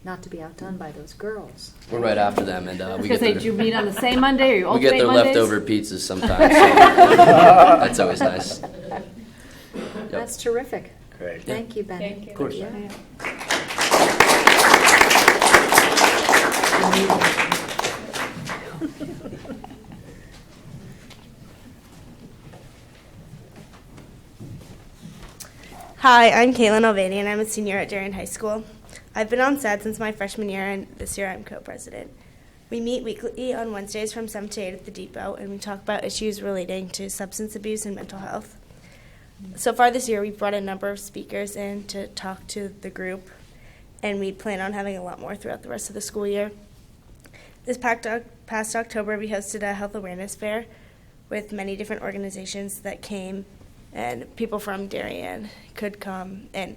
Not to be outdone by those girls. We're right after them, and we get do you meet on the same Monday or you we get alternate their Mondays? leftover pizzas sometimes. So that's always nice. That's terrific. Great. Thank you, Ben. Thank you. Of course. Yeah. Hi, I'm Caitlin Alvani, and I'm a senior at Darien High School. I've been on SAD since my freshman year, and this year I'm co-president. We meet weekly on Wednesdays from 7 to 8 at the Depot, and we talk about issues relating to substance abuse and mental health. So far this year, we've brought a number of speakers in to talk to the group, and we plan on having a lot more throughout the rest of the school year. This past October, we hosted a health awareness fair with many different organizations that came, and people from Darien could come and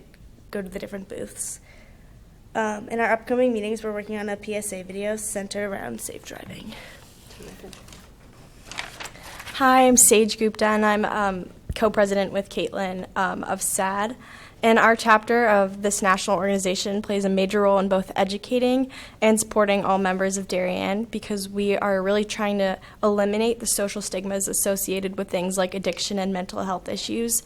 go to the different booths. In our upcoming meetings, we're working on a PSA video centered around safe driving. Hi, I'm Sage Gupta, and I'm co-president with Caitlin of SAD. And our chapter of this national organization plays a major role in both educating and supporting all members of Darien, because we are really trying to eliminate the social stigmas associated with things like addiction and mental health issues.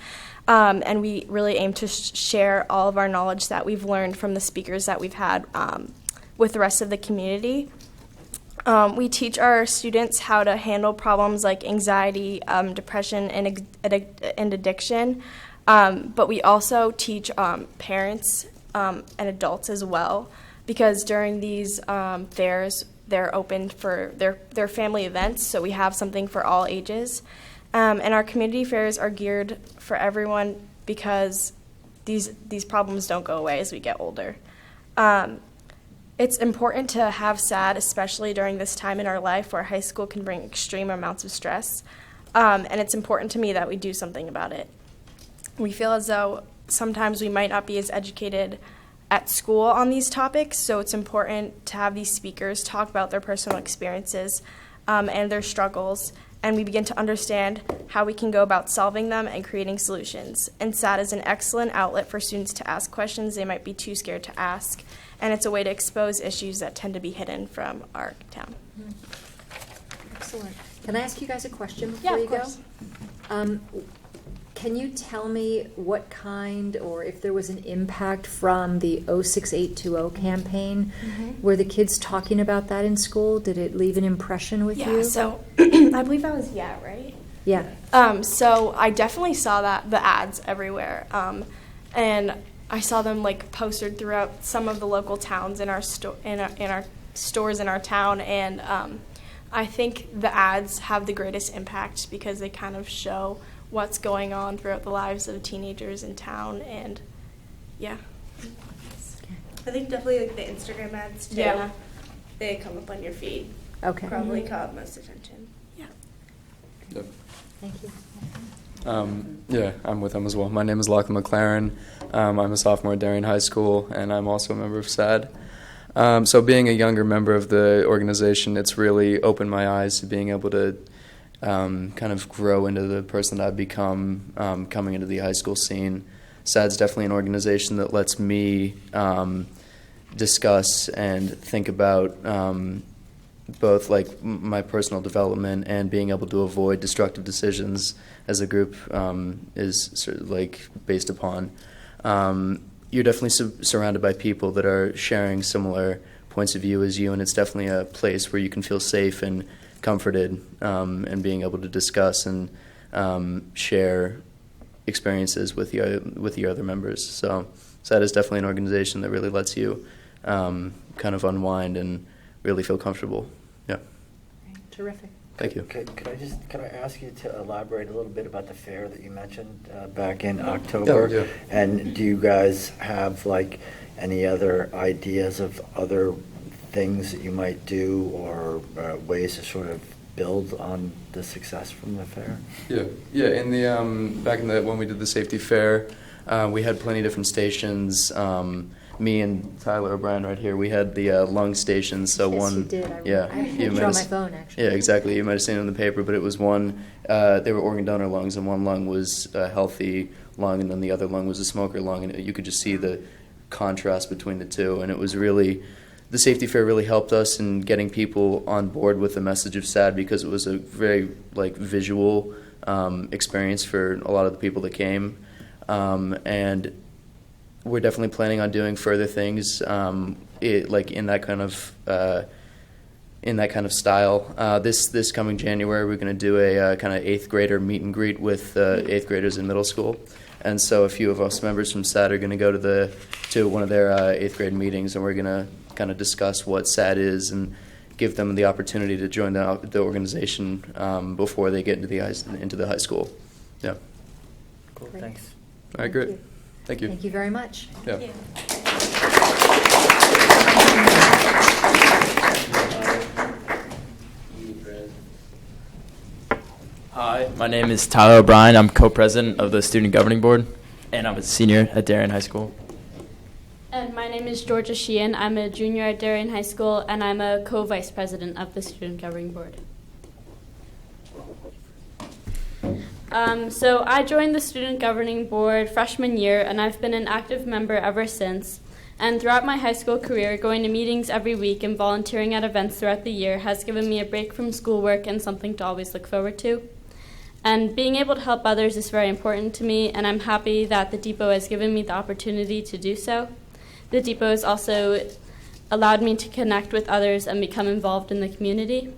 And we really aim to share all of our knowledge that we've learned from the speakers that we've had with the rest of the community. We teach our students how to handle problems like anxiety, depression, and addiction, but we also teach parents and adults as well, because during these fairs, they're open for their family events, so we have something for all ages. And our community fairs are geared for everyone because these problems don't go away as we get older. It's important to have SAD, especially during this time in our life where high school can bring extreme amounts of stress. And it's important to me that we do something about it. We feel as though sometimes we might not be as educated at school on these topics, so it's important to have these speakers talk about their personal experiences and their struggles, and we begin to understand how we can go about solving them and creating solutions. And SAD is an excellent outlet for students to ask questions they might be too scared to ask, and it's a way to expose issues that tend to be hidden from our town. Excellent. Can I ask you guys a question before you go? Can you tell me what kind, or if there was an impact from the 06820 campaign? Were the kids talking about that in school? Did it leave an impression with you? Yeah, so I believe that was right? Yeah. So I definitely saw the ads everywhere, and I saw them like posted throughout some of the local towns in our stores in our town, and I think the ads have the greatest impact because they kind of show what's going on throughout the lives of teenagers in town, and yeah. I think definitely like the Instagram ads too. Yeah. They come up on your feed. Okay. Probably caught most attention. Yeah. Yep. Thank you. Yeah, I'm with them as well. My name is Lachlan McLaren. I'm a sophomore at Darien High School, and I'm also a member of SAD. So being a younger member of the organization, it's really opened my eyes to being able to kind of grow into the person that I've become coming into the high school scene. SAD's definitely an organization that lets me discuss and think about both like my personal development and being able to avoid destructive decisions as a group is sort of like based upon. You're definitely surrounded by people that are sharing similar points of view as you, and it's definitely a place where you can feel safe and comforted and being able to discuss and share experiences with your other members. So SAD is definitely an organization that really lets you kind of unwind and really feel comfortable. Yeah. Terrific. Thank you. Could I ask you to elaborate a little bit about the fair that you mentioned back in October? Yeah. And do you guys have like any other ideas of other things that you might do or ways to sort of build on the success from the fair? Yeah. In the back in the when we did the safety fair, we had plenty of different stations. Me and Tyler O'Brien right here, we had the lung stations. So Yes, one, you did. I you draw might my have, phone, actually. Yeah, exactly. You might have seen it in the paper, but it was one. They were organ donor lungs, and one lung was a healthy lung, and then the other lung was a smoker lung, and you could just see the contrast between the two. And it was really, the safety fair really helped us in getting people on board with the message of SAD because it was a very like visual experience for a lot of the people that came, and we're definitely planning on doing further things like in that kind of style. This coming January, we're going to do a kind of 8th grader meet and greet with 8th graders in middle school, and so a few of us members from SAD are going to go to one of their 8th grade meetings, and we're going to kind of discuss what SAD is and give them the opportunity to join the organization before they get into the high school. Yeah. Cool. Great. Thanks. All right. Great. Thank you. Thank you very much. Yeah. Thank you. Hi, my name is Tyler O'Brien. I'm co-president of the Student Governing Board, and I'm a senior at Darien High School. And my name is Georgia Sheehan. I'm a junior at Darien High School, and I'm a co-vice president of the Student Governing Board. So I joined the Student Governing Board freshman year, and I've been an active member ever since. And throughout my high school career, going to meetings every week and volunteering at events throughout the year has given me a break from schoolwork and something to always look forward to. And being able to help others is very important to me, and I'm happy that the Depot has given me the opportunity to do so. The Depot is also allowed me to connect with others and become involved in the community.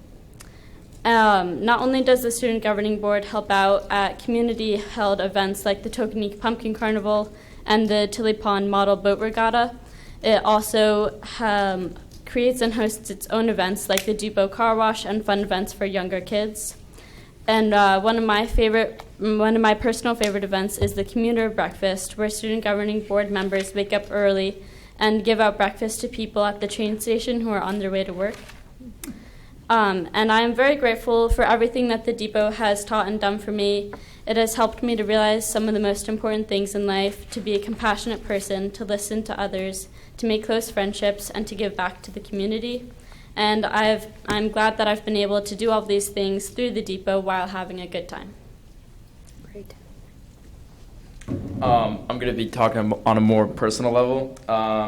Not only does the Student Governing Board help out at community-held events like the Tokenique Pumpkin Carnival and the Tilly Pond Model Boat Regatta, it also creates and hosts its own events like the Depot Car Wash and fun events for younger kids. And one of my personal favorite events is the Commuter Breakfast, where Student Governing Board members wake up early and give out breakfast to people at the train station who are on their way to work. And I am very grateful for everything that the Depot has taught and done for me. It has helped me to realize some of the most important things in life, to be a compassionate person, to listen to others, to make close friendships, and to give back to the community. And I'm glad that I've been able to do all these things through the Depot while having a good time. Great. I'm going to be talking on a more personal level.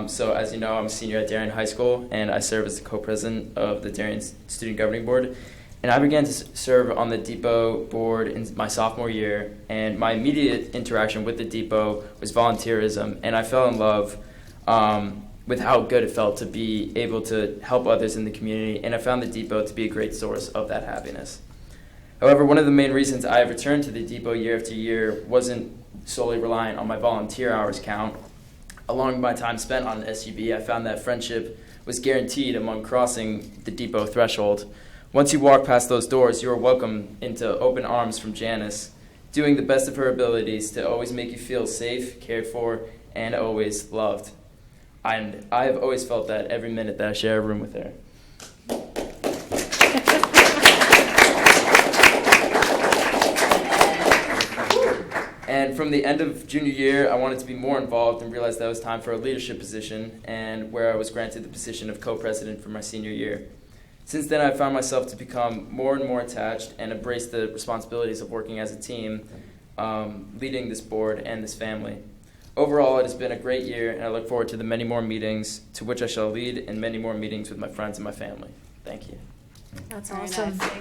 So as you know, I'm a senior at Darien High School, and I serve as the co-president of the Darien Student Governing Board. And I began to serve on the Depot board in my sophomore year, and my immediate interaction with the Depot was volunteerism, and I fell in love with how good it felt to be able to help others in the community, and I found the Depot to be a great source of that happiness. However, one of the main reasons I have returned to the Depot year after year wasn't solely reliant on my volunteer hours count. Along my time spent on SUB, I found that friendship was guaranteed among crossing the Depot threshold. Once you walk past those doors, you are welcomed into open arms from Janice, doing the best of her abilities to always make you feel safe, cared for, and always loved. And I have always felt that every minute that I share a room with her. And from the end of junior year, I wanted to be more involved and realized that it was time for a leadership position, and where I was granted the position of co-president for my senior year. Since then, I've found myself to become more and more attached and embrace the responsibilities of working as a team, leading this board and this family. Overall, it has been a great year, and I look forward to the many more meetings to which I shall lead, and many more meetings with my friends and my family. Thank you. That's Very awesome. nice.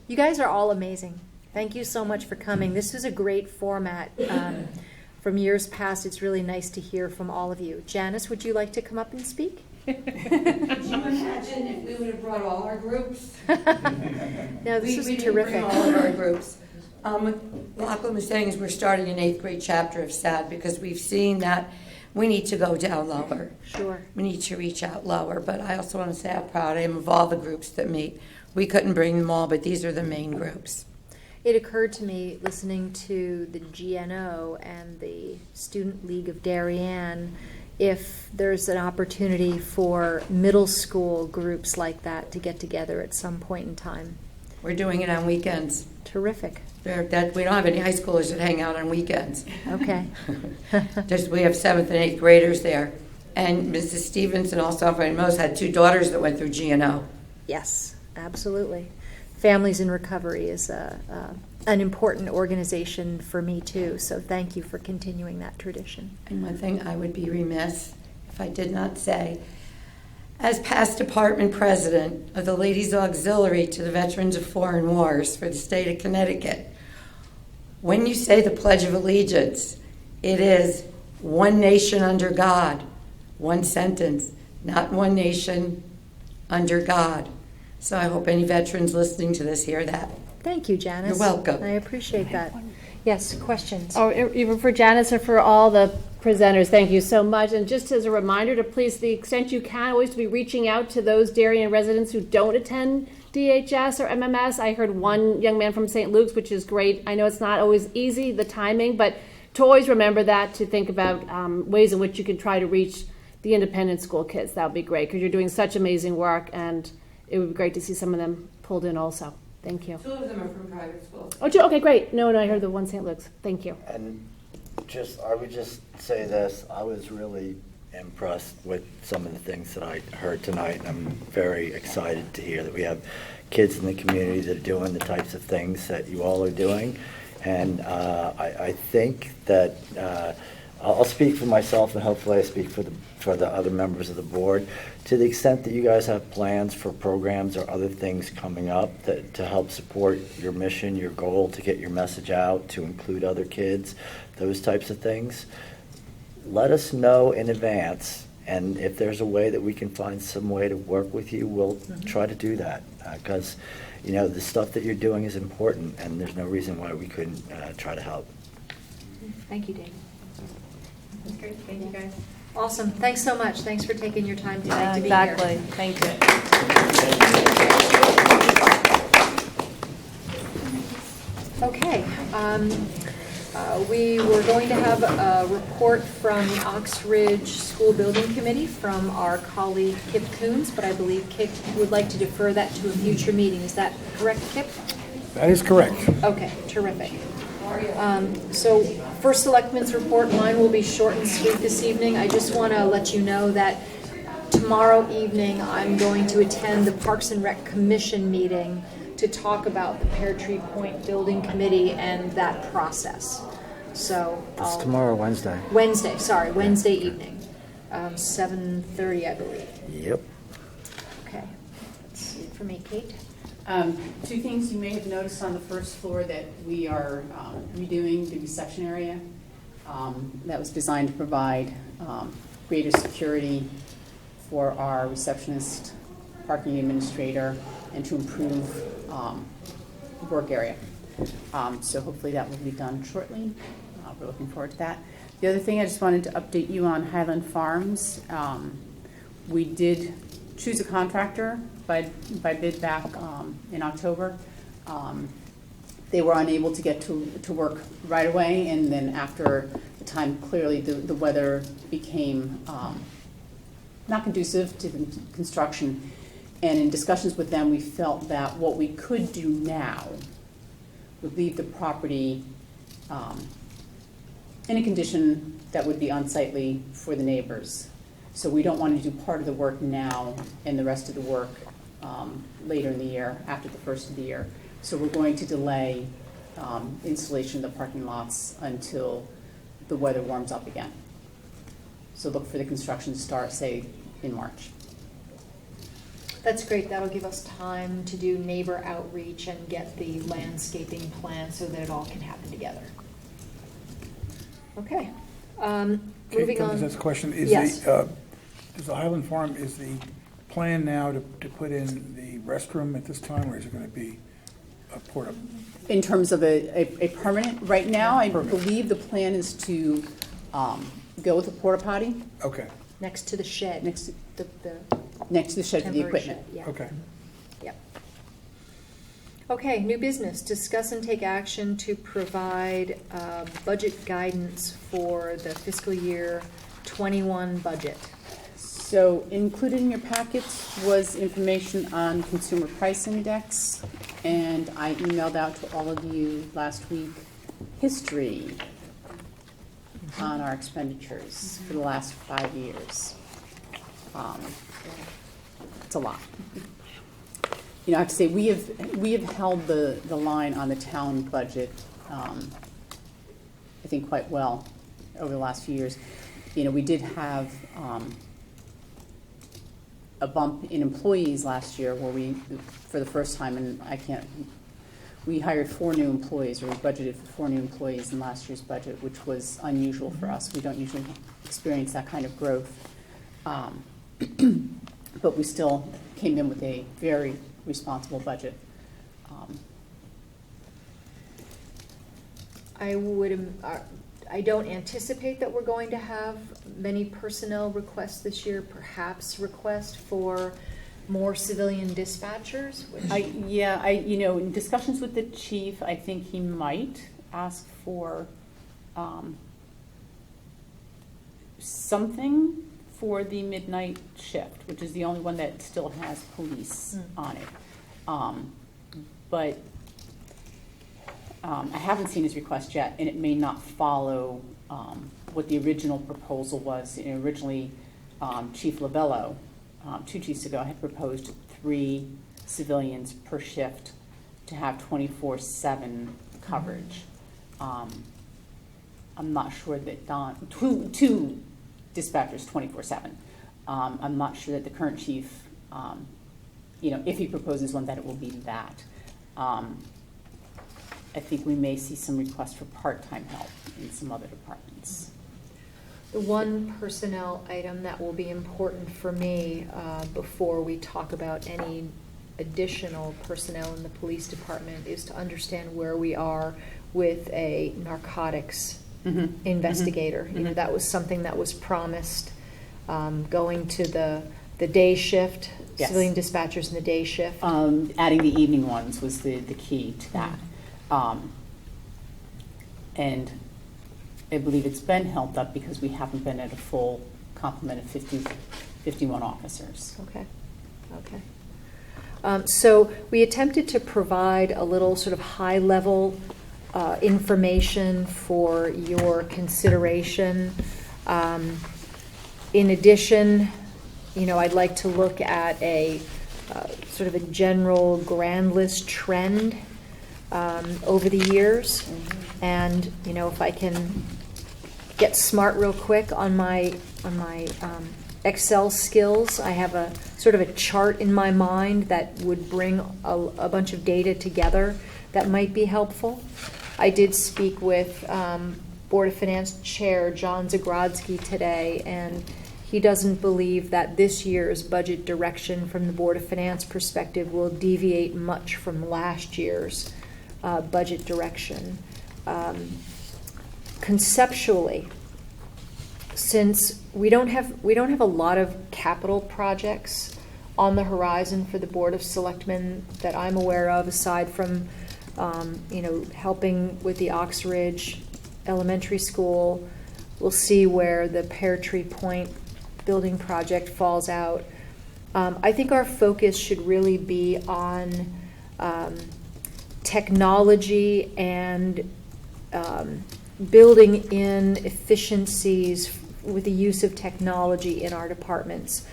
You guys are all amazing. Thank you so much for coming. This was a great format. From years past, it's really nice to hear from all of you. Janice, would you like to come up and speak? Could you imagine if we would have brought all our groups? No, this is we terrific. Didn't bring all of our groups. What Lachlan was saying is we're starting an 8th grade chapter of SAD because we've seen that we need to go down lower. Sure. We need to reach out lower. But I also want to say how proud I am of all the groups that meet. We couldn't bring them all, but these are the main groups. It occurred to me, listening to the GNO and the Student League of Darien, if there's an opportunity for middle school groups like that to get together at some point in time. We're doing it on weekends. Terrific. We don't have any high schoolers that hang out on weekends. Okay. We have 7th and 8th graders there. And Mrs. Stevenson, also from Most, had 2 daughters that went through GNO. Yes, absolutely. Families in Recovery is an important organization for me too, so thank you for continuing that tradition. And one thing I would be remiss if I did not say, as past department president of the Ladies Auxiliary to the Veterans of Foreign Wars for the state of Connecticut, when you say the Pledge of Allegiance, it is one nation under God, one sentence, not one nation under God. So I hope any veterans listening to this hear that. Thank you, Janice. You're welcome. I appreciate that. Yes, questions? Oh, even for Janice and for all the presenters, thank you so much. And just as a reminder to please, to the extent you can, always be reaching out to those Darien residents who don't attend DHS or MMS. I heard one young man from St. Luke's, which is great. I know it's not always easy, the timing, but to always remember that, to think about ways in which you can try to reach the independent school kids. That would be great, because you're doing such amazing work, and it would be great to see some of them pulled in also. Thank you. 2 of them are from private schools. Oh, okay, great. No, I heard the one St. Luke's. Thank you. And I would just say this, I was really impressed with some of the things that I heard tonight. I'm very excited to hear that we have kids in the community that are doing the types of things that you all are doing. And I think that I'll speak for myself, and hopefully I speak for the other members of the board. To the extent that you guys have plans for programs or other things coming up to help support your mission, your goal, to get your message out, to include other kids, those types of things, let us know in advance. And if there's a way that we can find some way to work with you, we'll try to do that. Because, the stuff that you're doing is important, and there's no reason why we couldn't try to help. Thank you, Dave. That's great. Thank you, guys. Awesome. Thanks so much. Thanks for taking your time tonight Yeah, to be exactly. here. Thank you. Okay. We were going to have a report from the Ox Ridge School Building Committee from our colleague Kip Coons, but I believe Kip would like to defer that to a future meeting. Is that correct, Kip? That is correct. Okay, terrific. So first Selectmen's report, mine will be short and sweet this evening. I just want to let you know that tomorrow evening I'm going to attend the Parks and Rec Commission meeting to talk about the Pear Tree Point Building Committee and that process. So It's tomorrow, Wednesday. Wednesday evening, 7:30, I believe. Yep. Okay, let's see it for me, Kate. Two things you may have noticed on the first floor that we are redoing the reception area. That was designed to provide greater security for our receptionist, parking administrator, and to improve the work area. So hopefully that will be done shortly. We're looking forward to that. The other thing I just wanted to update you on Highland Farms. We did choose a contractor by bid back in October. They were unable to get to work right away, and then after the time, clearly the weather became not conducive to the construction. And in discussions with them, we felt that what we could do now would leave the property in a condition that would be unsightly for the neighbors. So we don't want to do part of the work now and the rest of the work later in the year, after the first of the year. So we're going to delay installation of the parking lots until the weather warms up again. So look for the construction to start, say, in March. That's great. That'll give us time to do neighbor outreach and get the landscaping plan so that it all can happen together. Okay. Moving on. That's a question. Yes. Does the Highland Farm, is the plan now to put in the restroom at this time, or is it going to be a porta? In terms of a permanent, right now, I believe the plan is to go with a porta potty. Okay. Next to the shed. Next to the shed for the Temporary equipment. shed, yeah. Okay. Yep. Okay, new business. Discuss and take action to provide budget guidance for the fiscal year 21 budget. So included in your packets was information on consumer price index, and I emailed out to all of you last week history on our expenditures for the last 5 years. It's a lot. I have to say, we have held the line on the town budget, I think, quite well over the last few years. We did have a bump in employees last year where we, for the first time, and we hired 4 new employees, or we budgeted for 4 new employees in last year's budget, which was unusual for us. We don't usually experience that kind of growth. But we still came in with a very responsible budget. I don't anticipate that we're going to have many personnel requests this year, perhaps request for more civilian dispatchers. In discussions with the chief, I think he might ask for something for the midnight shift, which is the only one that still has police on it. But I haven't seen his request yet, and it may not follow what the original proposal was. Originally, Chief Lovello, 2 chiefs ago, had proposed 3 civilians per shift to have 24/7 coverage. I'm not sure that two dispatchers 24/7. I'm not sure that the current chief, if he proposes one, that it will be that. I think we may see some requests for part-time help in some other departments. The one personnel item that will be important for me before we talk about any additional personnel in the police department is to understand where we are with a narcotics investigator. You know, that was something that was promised, going to the day shift, Yes. civilian dispatchers in the day shift. Adding the evening ones was the key to that. And I believe it's been held up because we haven't been at a full complement of 51 officers. Okay. So we attempted to provide a little sort of high-level information for your consideration. In addition, you know, I'd like to look at a sort of a general grand list trend over the years. And, you know, if I can get smart real quick on my Excel skills, I have a sort of a chart in my mind that would bring a bunch of data together that might be helpful. I did speak with Board of Finance Chair John Zagrodzky today, and he doesn't believe that this year's budget direction from the Board of Finance perspective will deviate much from last year's budget direction. Conceptually, since we don't have a lot of capital projects on the horizon for the Board of Selectmen that I'm aware of, aside from you know, helping with the Ox Ridge Elementary School. We'll see where the Pear Tree Point building project falls out. I think our focus should really be on technology and building in efficiencies with the use of technology in our departments,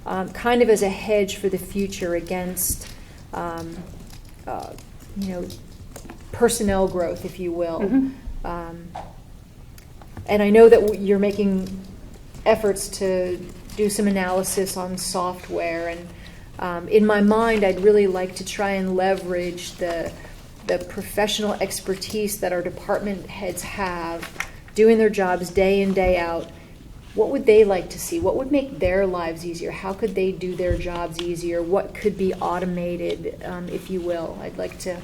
kind of as a hedge for the future against, you know, personnel growth, if you will. And I know that you're making efforts to do some analysis on software, and in my mind, I'd really like to try and leverage the professional expertise that our department heads have doing their jobs day in, day out. What would they like to see? What would make their lives easier? How could they do their jobs easier? What could be automated, if you will? I'd like to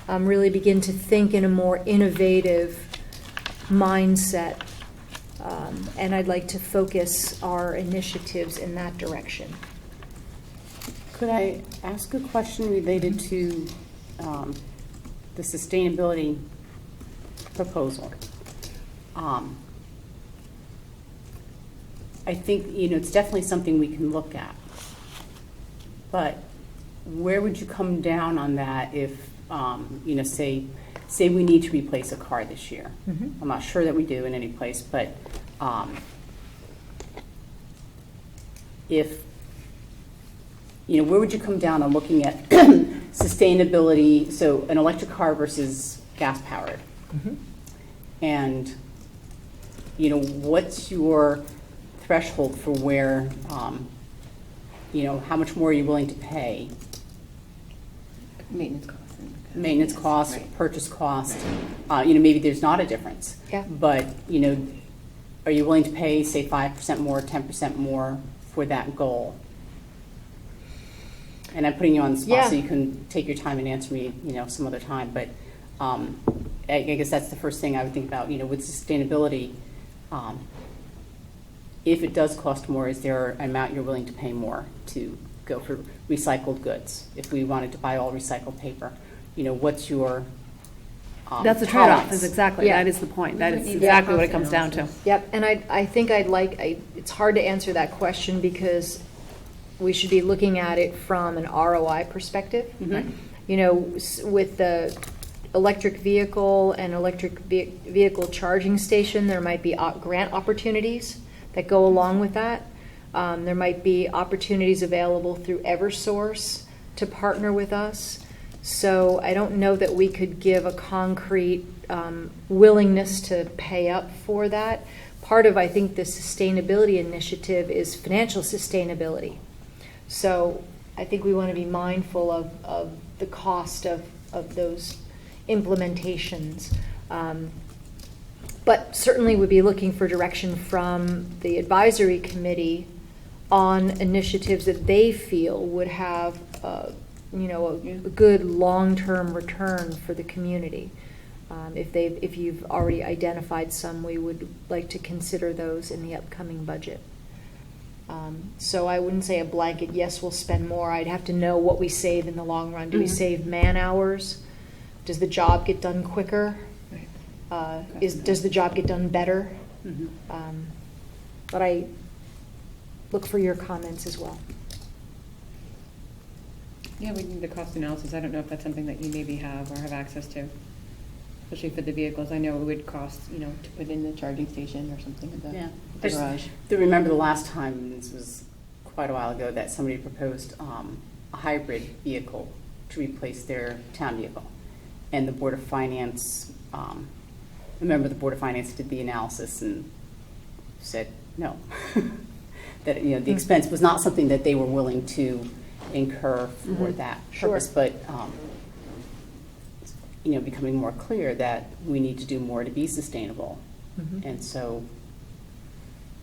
really begin to think in a more innovative mindset, and I'd like to focus our initiatives in that direction. Could I ask a question related to the sustainability proposal? I think, you know, it's definitely something we can look at. But where would you come down on that if, you know, say we need to replace a car this year? I'm not sure that we do in any place, but if, you know, where would you come down on looking at sustainability, so an electric car versus gas-powered? And, you know, what's your threshold for where, you know, how much more are you willing to pay? Maintenance costs, Right. purchase cost. You know, maybe there's not a difference. Yeah. But, you know, are you willing to pay, say, 5% more, 10% more for that goal? And I'm putting you on the spot, so you can take your time and answer me, you know, some other time. But I guess that's the first thing I would think about. You know, with sustainability, if it does cost more, is there an amount you're willing to pay more to go for recycled goods? If we wanted to buy all recycled paper, you know, what's your That's the trade-off, tolerance? is exactly, Yeah. that is the point. That is Yeah. exactly what it comes down to. Yep, and I think it's hard to answer that question because we should be looking at it from an ROI perspective. You know, with the electric vehicle and electric vehicle charging station, there might be grant opportunities that go along with that. There might be opportunities available through Eversource to partner with us. So I don't know that we could give a concrete willingness to pay up for that. Part of, I think, the sustainability initiative is financial sustainability. So I think we want to be mindful of the cost of those implementations. But certainly would be looking for direction from the advisory committee on initiatives that they feel would have, a good long-term return for the community. If you've already identified some, we would like to consider those in the upcoming budget. So I wouldn't say a blanket, yes, we'll spend more. I'd have to know what we save in the long run. Do we save man hours? Does the job get done quicker? Does the job get done better? But I look for your comments as well. Yeah, we need the cost analysis. I don't know if that's something that you maybe have or have access to, especially for the vehicles. I know it would cost, to put in the charging station or something in the garage. Do remember the last time, this was quite a while ago, that somebody proposed a hybrid vehicle to replace their town vehicle. And the Board of Finance, a member of the Board of Finance did the analysis and said no. That the expense was not something that they were willing to incur for that purpose, but becoming more clear that we need to do more to be sustainable. And so,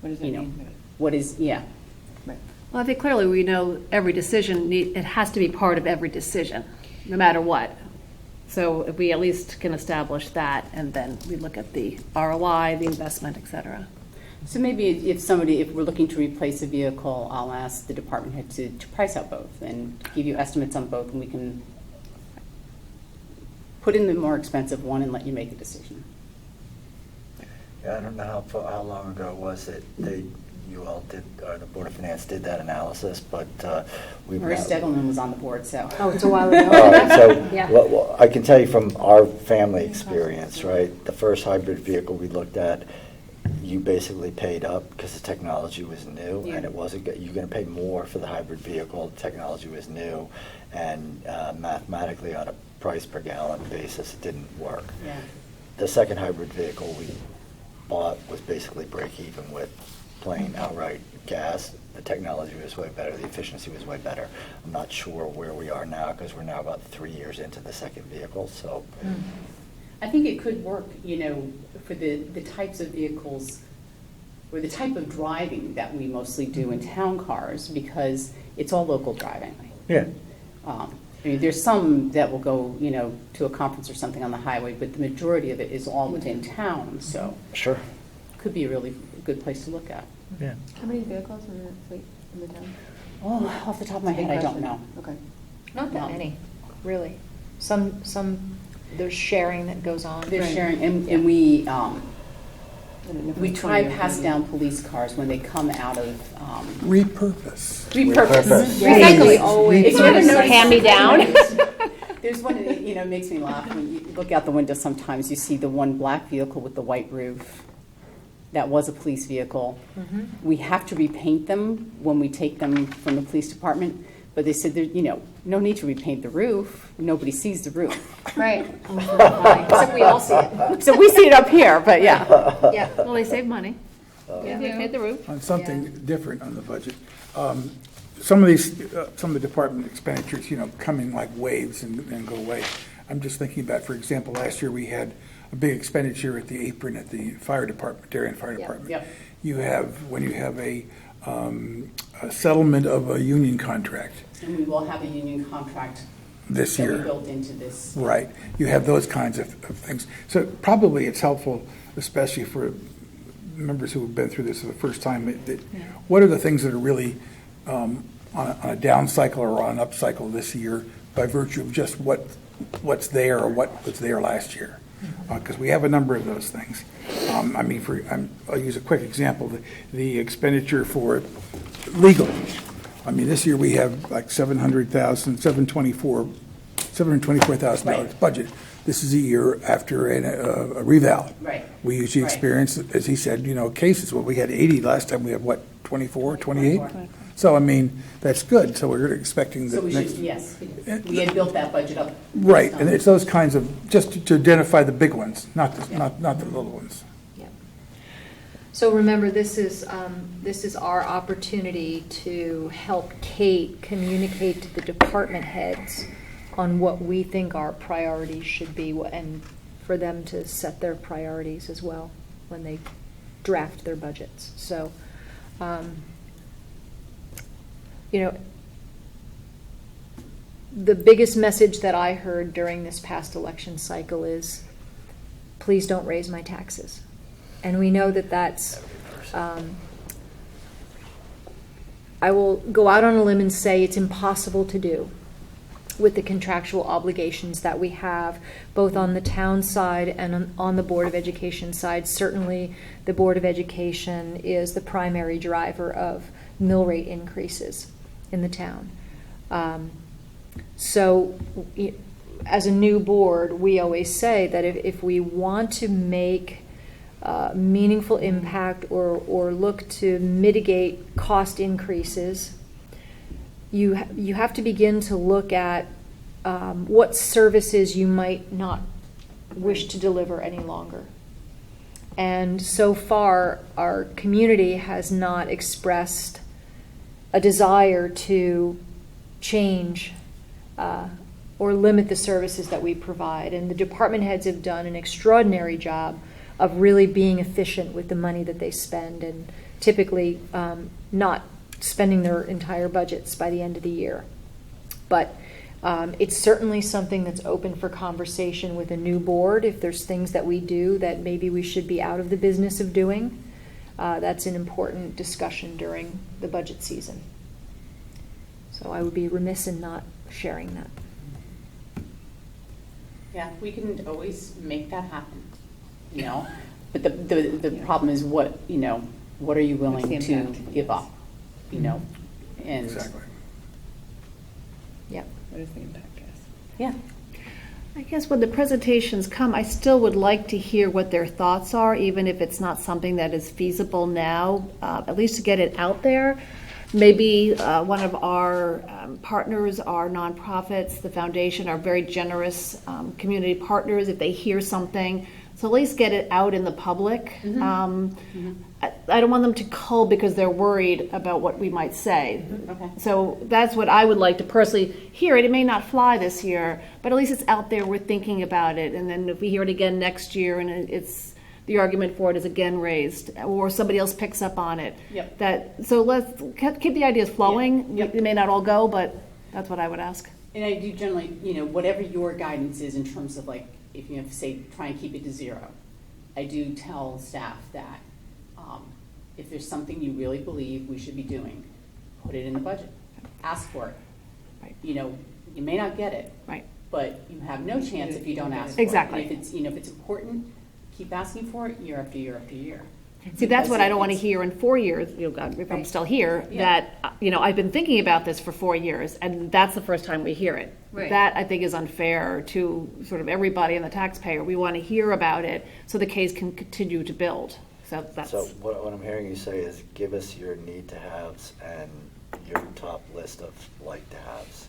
what does that mean? What is, Well, I think clearly we know every decision, it has to be part of every decision, no matter what. So if we at least can establish that, and then we look at the ROI, the investment, et cetera. So maybe if we're looking to replace a vehicle, I'll ask the department head to price out both and give you estimates on both, and we can put in the more expensive one and let you make a decision. Yeah, I don't know how long ago it was that you all did, or the Board of Finance did that analysis, but Murray Stegelman was on the board, so. Oh, it's a while ago. All right, so Yeah. well, I can tell you from our family experience, right? The first hybrid vehicle we looked at, you basically paid up because the technology was new, and it wasn't good. You're going to pay more for the hybrid vehicle. The technology was new, and mathematically, on a price per gallon basis, it didn't work. Yeah. The second hybrid vehicle we bought was basically break even with plain outright gas. The technology was way better. The efficiency was way better. I'm not sure where we are now because we're now about 3 years into the second vehicle. So. I think it could work, for the types of vehicles or the type of driving that we mostly do in town cars, because it's all local driving. Yeah. There's some that will go, to a conference or something on the highway, but the majority of it is all within town, so. Sure. Could be a really good place to look at. Yeah. How many vehicles are in the fleet in the town? Oh, off the top of my head, I don't know. Okay. Not that many, really. Some there's sharing that goes on. There's sharing, and we try to pass down police cars when they come out of. Repurpose. Recycling. Always. It's sort of hand-me-down. There's one, it makes me laugh when you look out the window sometimes, you see the one black vehicle with the white roof. That was a police vehicle. We have to repaint them when we take them from the police department, but they said, no need to repaint the roof. Nobody sees the roof. Right. Except we all see it. So we see it up here, but yeah. Yeah. Well, they save money. They paid the roof. On something different on the budget, some of the department expenditures, come in like waves and go away. I'm just thinking about, for example, last year we had a big expenditure at the apron at the fire department, Darien Fire Department. Yep. When you have a settlement of a union contract. And we will have a union contract this year. That we built into this. Right. You have those kinds of things. So probably it's helpful, especially for members who have been through this for the first time, what are the things that are really on a down cycle or on an up cycle this year by virtue of just what's there or what was there last year? Because we have a number of those things. I'll use a quick example. The expenditure for legal. This year we have like $724,000 budget. This is a year after a reval. Right. We usually experience, as he said, cases. Well, we had 80 last time. We have 24, 28? 24. So, that's good. So we're expecting So we next. should, yes, we had built that budget up. Right, and it's those kinds of, just to identify the big ones, not the little ones. Yeah. So remember, this is our opportunity to help Kate communicate to the department heads on what we think our priorities should be, and for them to set their priorities as well when they draft their budgets. So, you know, the biggest message that I heard during this past election cycle is, please don't raise my taxes. And we know that that's, I will go out on a limb and say it's impossible to do with the contractual obligations that we have, both on the town side and on the Board of Education side. Certainly, the Board of Education is the primary driver of mill rate increases in the town. So, as a new board, we always say that if we want to make meaningful impact or look to mitigate cost increases, you have to begin to look at what services you might not wish to deliver any longer. And so far, our community has not expressed a desire to change or limit the services that we provide. And the department heads have done an extraordinary job of really being efficient with the money that they spend, and typically not spending their entire budgets by the end of the year. But it's certainly something that's open for conversation with a new board. If there's things that we do that maybe we should be out of the business of doing, that's an important discussion during the budget season. So I would be remiss in not sharing that. Yeah, we can always make that happen, you know, but the problem is what, you know, what are you willing to give up, you know? And Exactly. Yeah. What is the impact, Jess? Yeah. I guess when the presentations come, I still would like to hear what their thoughts are, even if it's not something that is feasible now, at least to get it out there. Maybe one of our partners, our nonprofits, the foundation, are very generous community partners. If they hear something, so at least get it out in the public. I don't want them to cull because they're worried about what we might say. Okay. So that's what I would like to personally hear. It may not fly this year, but at least it's out there. We're thinking about it, and then if we hear it again next year, and it's the argument for it is again raised, or somebody else picks up on it. Yep. So let's keep the ideas flowing. Yep. They may not all go, but that's what I would ask. And I do generally, you know, whatever your guidance is in terms of like, if you have to say, try and keep it to zero, I do tell staff that if there's something you really believe we should be doing, put it in the budget. Ask for it. Right. You know, you may not get it. Right. But you have no chance if you don't ask for Exactly. it. And if it's, you know, if it's important, keep asking for it year after year after year. See, that's Because what I don't want to it's- hear in 4 years, you know, God, if I'm Right. still here, Yeah. that, you know, I've been thinking about this for 4 years, and that's the first time we hear it. Right. That, I think, is unfair to sort of everybody and the taxpayer. We want to hear about it so the case can continue to build. So that's. So what I'm hearing you say is give us your need to haves and your top list of like to haves.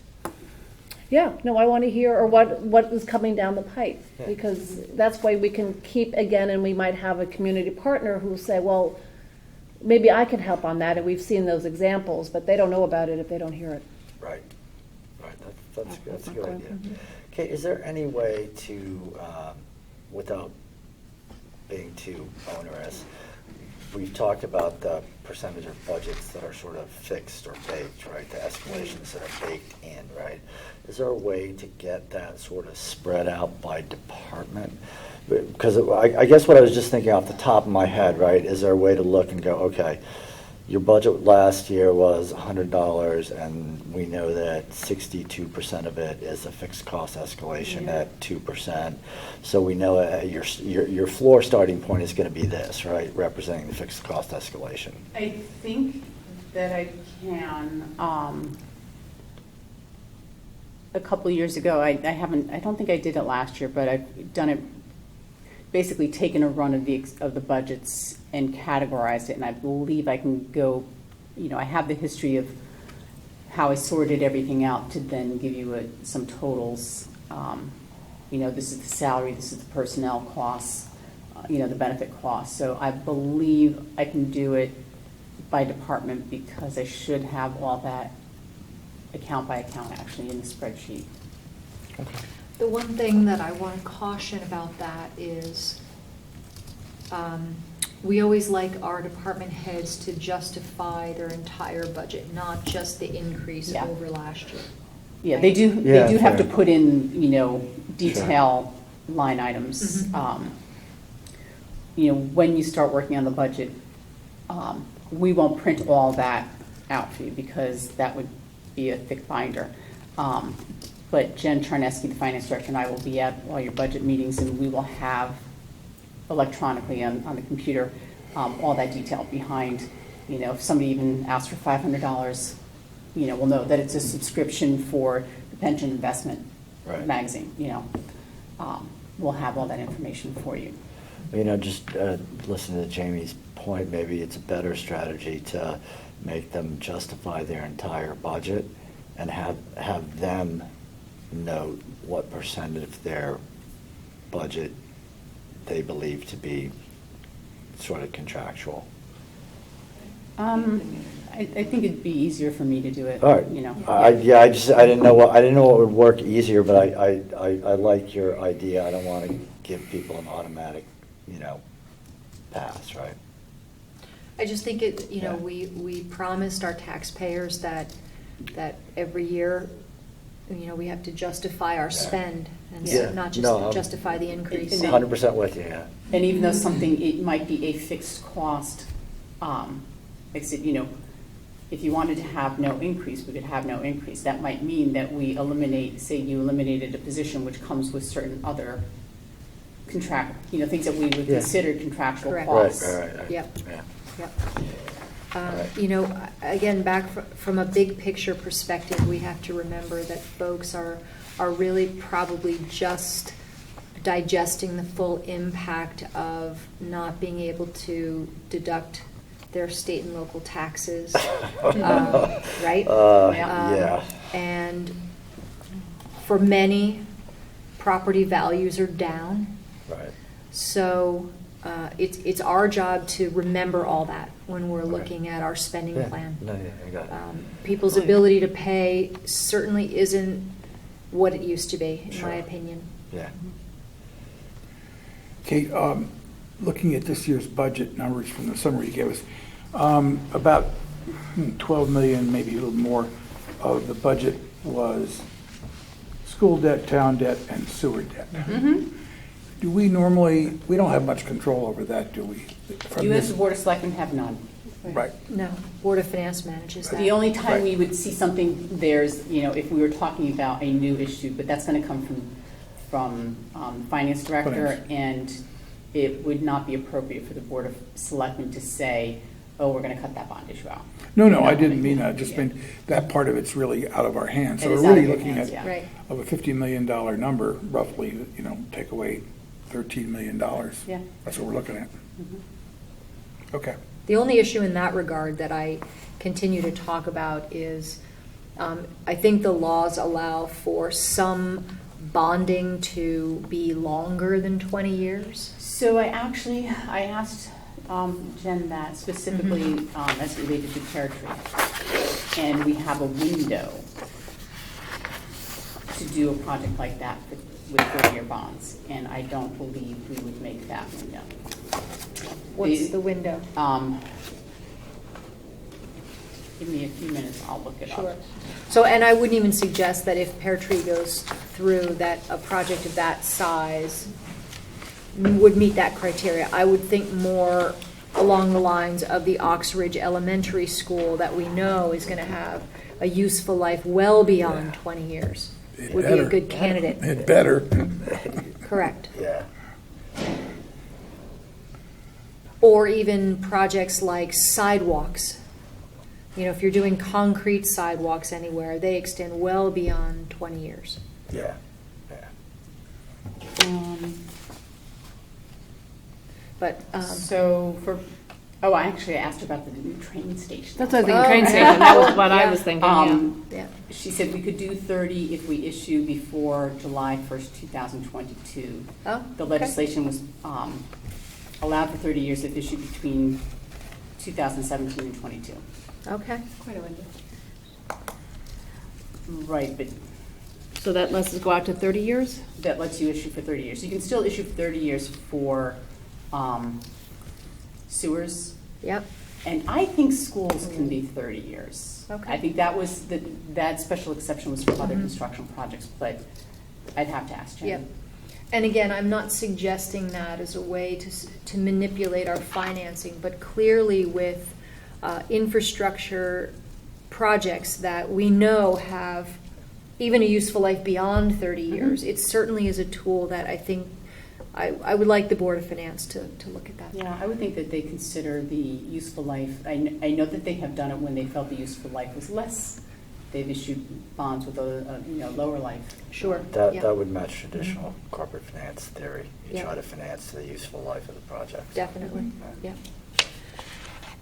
Yeah, no, I want to hear, or what is coming down the pipe, Yeah. because that's why we can keep, again, and we might have a community partner who say, well, maybe I can help on that, and we've seen those examples, but they don't know about it if they don't hear it. Right. Right. That's a good Okay. idea. Okay, is there any way to, without being too onerous, we've talked about the percentage of budgets that are sort of fixed or baked, right? The escalations that are baked in, right? Is there a way to get that sort of spread out by department? Because I guess what I was just thinking off the top of my head, right, is there a way to look and go, okay, your budget last year was $100, and we know that 62% of it is a fixed cost escalation at 2%. So we know your floor starting point is going to be this, right, representing the fixed cost escalation. I think that I can. A couple of years ago, I don't think I did it last year, but I've done it. Basically, taken a run of the budgets and categorized it, and I believe I can go. You know, I have the history of how I sorted everything out to then give you some totals. You know, this is the salary, this is the personnel costs, you know, the benefit costs. So I believe I can do it by department because I should have all that account by account actually in the spreadsheet. The one thing that I want to caution about that is, we always like our department heads to justify their entire budget, not just the increase Yeah. over last year. Yeah, they do, Yeah, they do have to fair. put in, detail line items. Mhm. When you start working on the budget, we won't print all that out for you because that would be a thick binder. But Jen Charneski, the finance director, and I will be at all your budget meetings, and we will have electronically on the computer all that detail behind. If somebody even asks for $500, we'll know that it's a subscription for the pension investment Right. magazine. We'll have all that information for you. Just listening to Jamie's point, maybe it's a better strategy to make them justify their entire budget and have them note what percentage of their budget they believe to be sort of contractual. I think it'd be easier for me to do it. All right. I didn't know what would work easier, but I like your idea. I don't want to give people an automatic, pass, right? I just think we promised our taxpayers that every year, we have to justify our spend and Yeah. not just No, justify the increase. 100% with you, yeah. And even though it might be a fixed cost, if you wanted to have no increase, we could have no increase. That might mean that we you eliminated a position which comes with certain other things that we would Yeah. consider contractual Correct. costs. Right. Yep. Yeah. Yep. Again, back from a big picture perspective, we have to remember that folks are really probably just digesting the full impact of not being able to deduct their state and local taxes, right? Yeah. And for many, property values are down. Right. So it's our job to remember all that when we're looking at our spending Yeah. plan. No, yeah, I got it. People's ability to pay certainly isn't what it used to be, in Sure. my opinion. Yeah. Kate, looking at this year's budget numbers from the summary you gave us, about 12 million, maybe a little more, of the budget was school debt, town debt, and sewer debt. Mm-hmm. Do we don't have much control over that, do we? From You as this- the Board of Selectmen have none. Right. No, Board of Finance manages that. The only time Right. we would see something, if we were talking about a new issue, but that's going to come from Finance Director, Finance. and it would not be appropriate for the Board of Selectmen to say, oh, we're going to cut that bond issue out. No, I didn't mean that. I just meant that part of it's really out of our hands. So It is we're out of really your looking hands, at, yeah. Right. of a $50 million number, roughly, take away $13 million. Yeah. That's what we're looking at. Okay. The only issue in that regard that I continue to talk about is, I think the laws allow for some bonding to be longer than 20 years. So I asked Jen that specifically as related to Pear Tree. And we have a window to do a project like that with 4-year bonds. And I don't believe we would make that window. What's the window? Give me a few minutes, I'll look it up. Sure. So, and I wouldn't even suggest that if Pear Tree goes through, that a project of that size would meet that criteria. I would think more along the lines of the Ox Ridge Elementary School that we know is going to have a useful life well beyond 20 years. Would be a good candidate. It better. Correct. Yeah. Or even projects like sidewalks. If you're doing concrete sidewalks anywhere, they extend well beyond 20 years. Yeah. But, I actually asked her about the new train station. That's what I was thinking, train station, that was what I was thinking, yeah. She said we could do 30 if we issue before July 1st, 2022. Oh, The okay. legislation was allowed for 30 years if issued between 2017 and 22. Okay. Right, but So that lets us go out to 30 years? That lets you issue for 30 years. You can still issue for 30 years for sewers. Yep. And I think schools can be 30 years. Okay. I think that special exception was for other construction projects, but I'd have to ask Jen. Yep. And again, I'm not suggesting that as a way to manipulate our financing, but clearly with infrastructure projects that we know have even a useful life beyond 30 years, it certainly is a tool that I think I would like the Board of Finance to look at that. Yeah, I would think that they consider the useful life. I know that they have done it when they felt the useful life was less. They've issued bonds with a lower life. Sure. That would match traditional corporate finance theory. You Yeah. try to finance the useful life of the project. Definitely, yeah.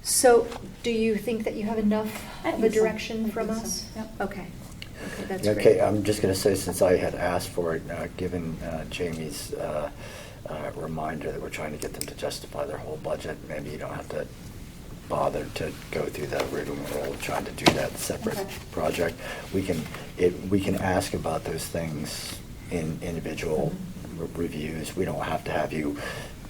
So, do you think that you have enough of a direction from us? Okay. Okay, that's great. Okay, I'm just going to say, since I had asked for it, given Jamie's reminder that we're trying to get them to justify their whole budget, maybe you don't have to bother to go through that rigmarole of trying to do that separate project. We can ask about those things in individual reviews. We don't have to have you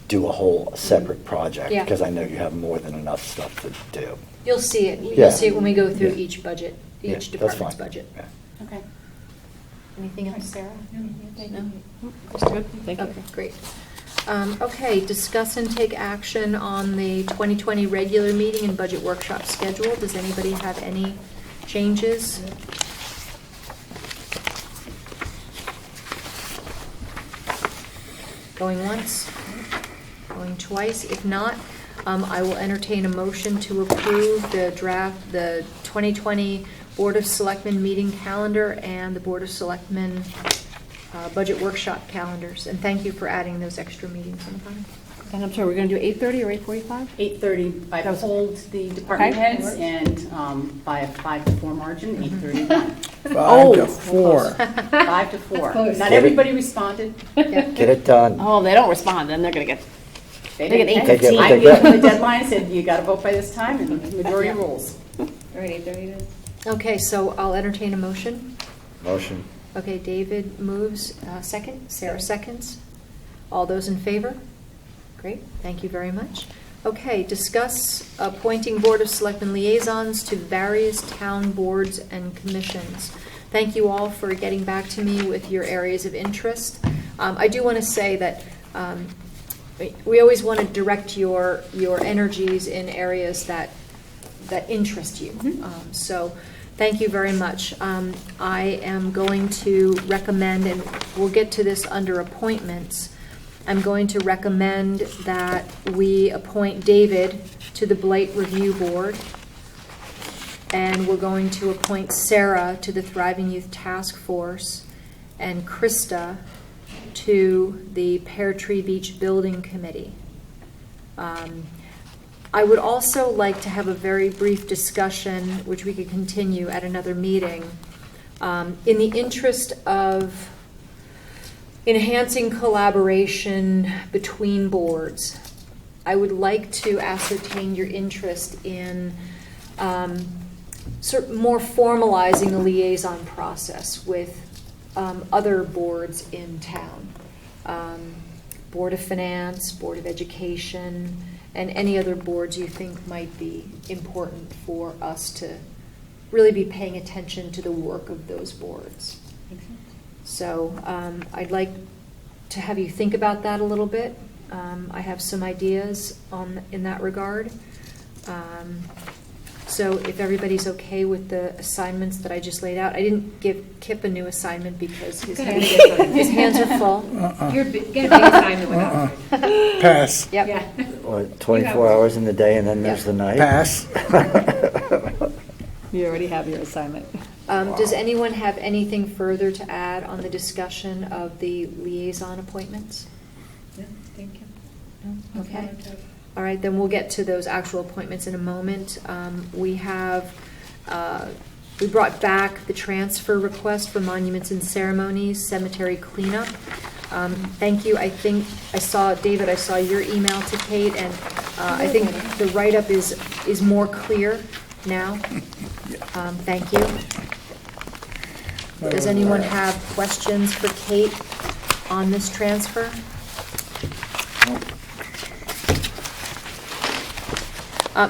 do a whole separate project, Yeah. because I know you have more than enough stuff to do. You'll see it. Yeah. You'll see it when we go through Yeah. each budget, Yeah, each that's department's fine. budget. Yeah. Okay. Anything else, Sarah? No? That's good. Thank you. Okay, great. Okay, discuss and take action on the 2020 regular meeting and budget workshop schedule. Does anybody have any changes? Going once? Going twice? If not, I will entertain a motion to approve the 2020 Board of Selectmen meeting calendar and the Board of Selectmen budget workshop calendars. And thank you for adding those extra meetings on the front. And I'm sorry, we're going to do 8:30 or 8:45? 8:30. I polled the department heads, and by a 5 to 4 margin, 8:31. 5 to 4. 5 to 4. Close. Not everybody responded. Get it done. Oh, they don't respond, then they're going to get. They get They get- 8:15. I they gave get- them the deadline, said you got to vote by this time, and the majority rules. All right, 8:30 then. Okay, so I'll entertain a motion. Motion. Okay, David moves, second, Sarah seconds. All those in favor? Great, thank you very much. Okay, discuss appointing Board of Selectmen liaisons to various town boards and commissions. Thank you all for getting back to me with your areas of interest. I do want to say that we always want to direct your energies in areas that interest you. So thank you very much. I am going to recommend, and we'll get to this under appointments, I'm going to recommend that we appoint David to the Blight Review Board, and we're going to appoint Sarah to the Thriving Youth Task Force, and Krista to the Pear Tree Beach Building Committee. I would also like to have a very brief discussion, which we could continue at another meeting, in the interest of enhancing collaboration between boards. I would like to ascertain your interest in sort of more formalizing the liaison process with other boards in town. Board of Finance, Board of Education, and any other boards you think might be important for us to really be paying attention to the work of those boards. So I'd like to have you think about that a little bit. I have some ideas in that regard. So if everybody's okay with the assignments that I just laid out, I didn't give Kip a new assignment because his hands are full. You're get a big assignment without Pass. Yep. Yeah. What, 24 hours in the day and then there's the night? Pass. You already have your assignment. Does anyone have anything further to add on the discussion of the liaison appointments? Yeah, thank you. No? Okay. All right, then we'll get to those actual appointments in a moment. We brought back the transfer request for monuments and ceremonies, cemetery cleanup. Thank you. I think I saw, David, I saw your email to Kate, and I think the write-up is more clear now. Thank you. Does anyone have questions for Kate on this transfer?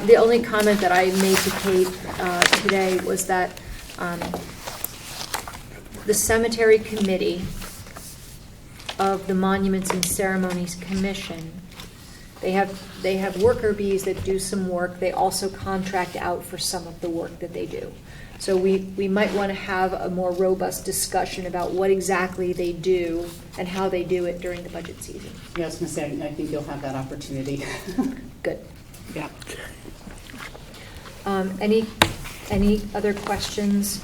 The only comment that I made to Kate today was that the cemetery committee of the Monuments and Ceremonies Commission, they have worker bees that do some work. They also contract out for some of the work that they do. So we might want to have a more robust discussion about what exactly they do and how they do it during the budget season. Yeah, I was going to say, I think you'll have that opportunity. Good. Yeah. Any other questions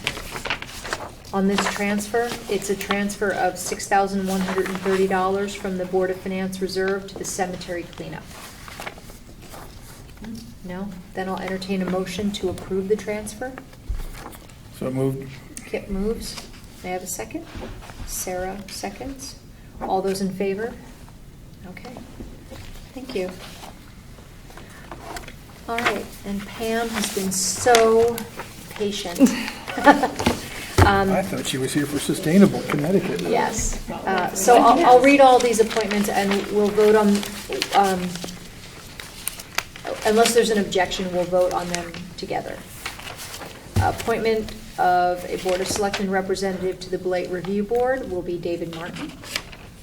on this transfer? It's a transfer of $6,130 from the Board of Finance reserve to the cemetery cleanup. No? Then I'll entertain a motion to approve the transfer. So moved. Kip moves. May I have a second? Sarah seconds. All those in favor? Okay. Thank you. All right, and Pam has been so patient. I thought she was here for Sustainable Connecticut. Yes. So I'll read all these appointments and we'll vote on, unless there's an objection, we'll vote on them together. Appointment of a Board of Selectmen representative to the Blight Review Board will be David Martin.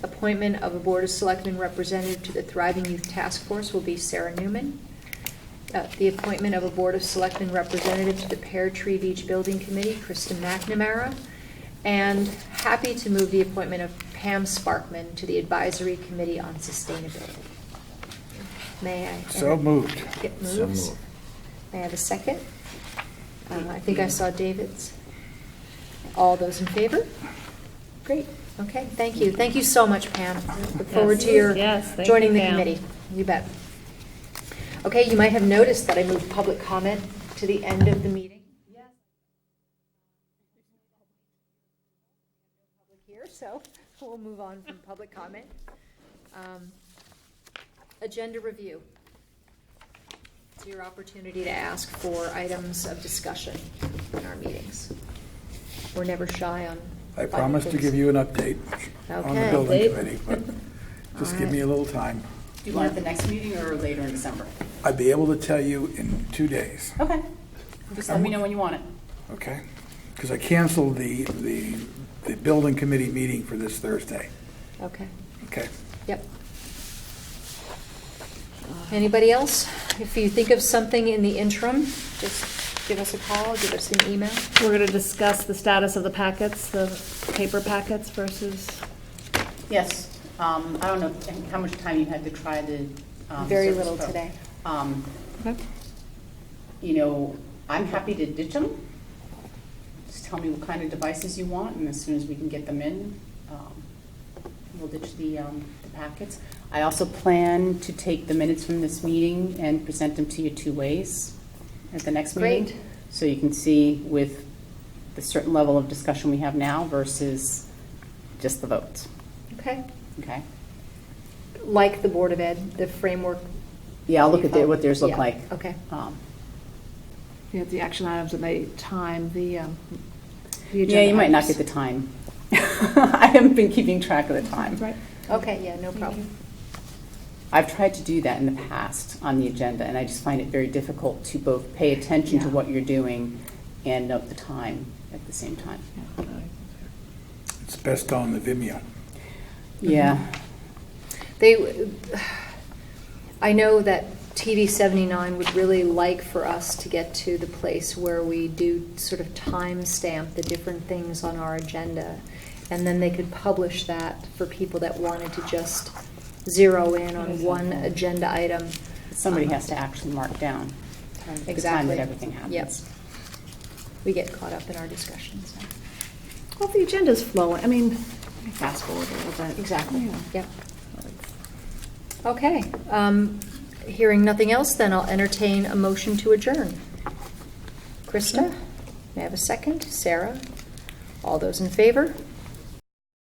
Appointment of a Board of Selectmen representative to the Thriving Youth Task Force will be Sarah Newman. The appointment of a Board of Selectmen representative to the Pear Tree Beach Building Committee, Kristen McNamara. And happy to move the appointment of Pam Sparkman to the Advisory Committee on Sustainability. May I? So moved. It moves. So moved. May I have a second? I think I saw David's. All those in favor? Great. Okay, thank you. Thank you so much, Pam. Look forward to your joining the committee. You bet. Okay, you might have noticed that I moved public comment to the end of the meeting. Yes. Here, so we'll move on from public comment. Agenda review. It's your opportunity to ask for items of discussion in our meetings. We're never shy on. I promise to give you an update on the building committee, but just give me a little time. Do you want it at the next meeting or later in December? I'd be able to tell you in 2 days. Okay. Just let me know when you want it. Okay. Because I canceled the building committee meeting for this Thursday. Okay. Okay. Yep. Anybody else? If you think of something in the interim, just give us a call, give us an email. We're going to discuss the status of the packets, the paper packets versus... Yes. I don't know how much time you had to try the... Very little today. You know, I'm happy to ditch them. Just tell me what kind of devices you want, and as soon as we can get them in, we'll ditch the packets. I also plan to take the minutes from this meeting and present them to you 2 ways at the next meeting. Great. So you can see with the certain level of discussion we have now versus just the votes. Okay. Okay. Like the Board of Ed, the framework. Yeah, I'll look at what theirs look like. Okay. Yeah, the action items and the time, the agenda. Yeah, you might not get the time. I haven't been keeping track of the time. Right. Okay, yeah, no problem. I've tried to do that in the past on the agenda, and I just find it very difficult to both pay attention to what you're doing and note the time at the same time. It's best on the Vimeo. Yeah. I know that TV 79 would really like for us to get to the place where we do sort of time stamp the different things on our agenda, and then they could publish that for people that wanted to just zero in on one agenda item. Somebody has to actually mark down exactly the time that everything happens. Yep. We get caught up in our discussions. Well, the agenda's flowing. I mean, fast forward a little bit. Exactly. Yeah. Yep. Okay. Hearing nothing else, then I'll entertain a motion to adjourn. Krista, may I have a second? Sarah? All those in favor?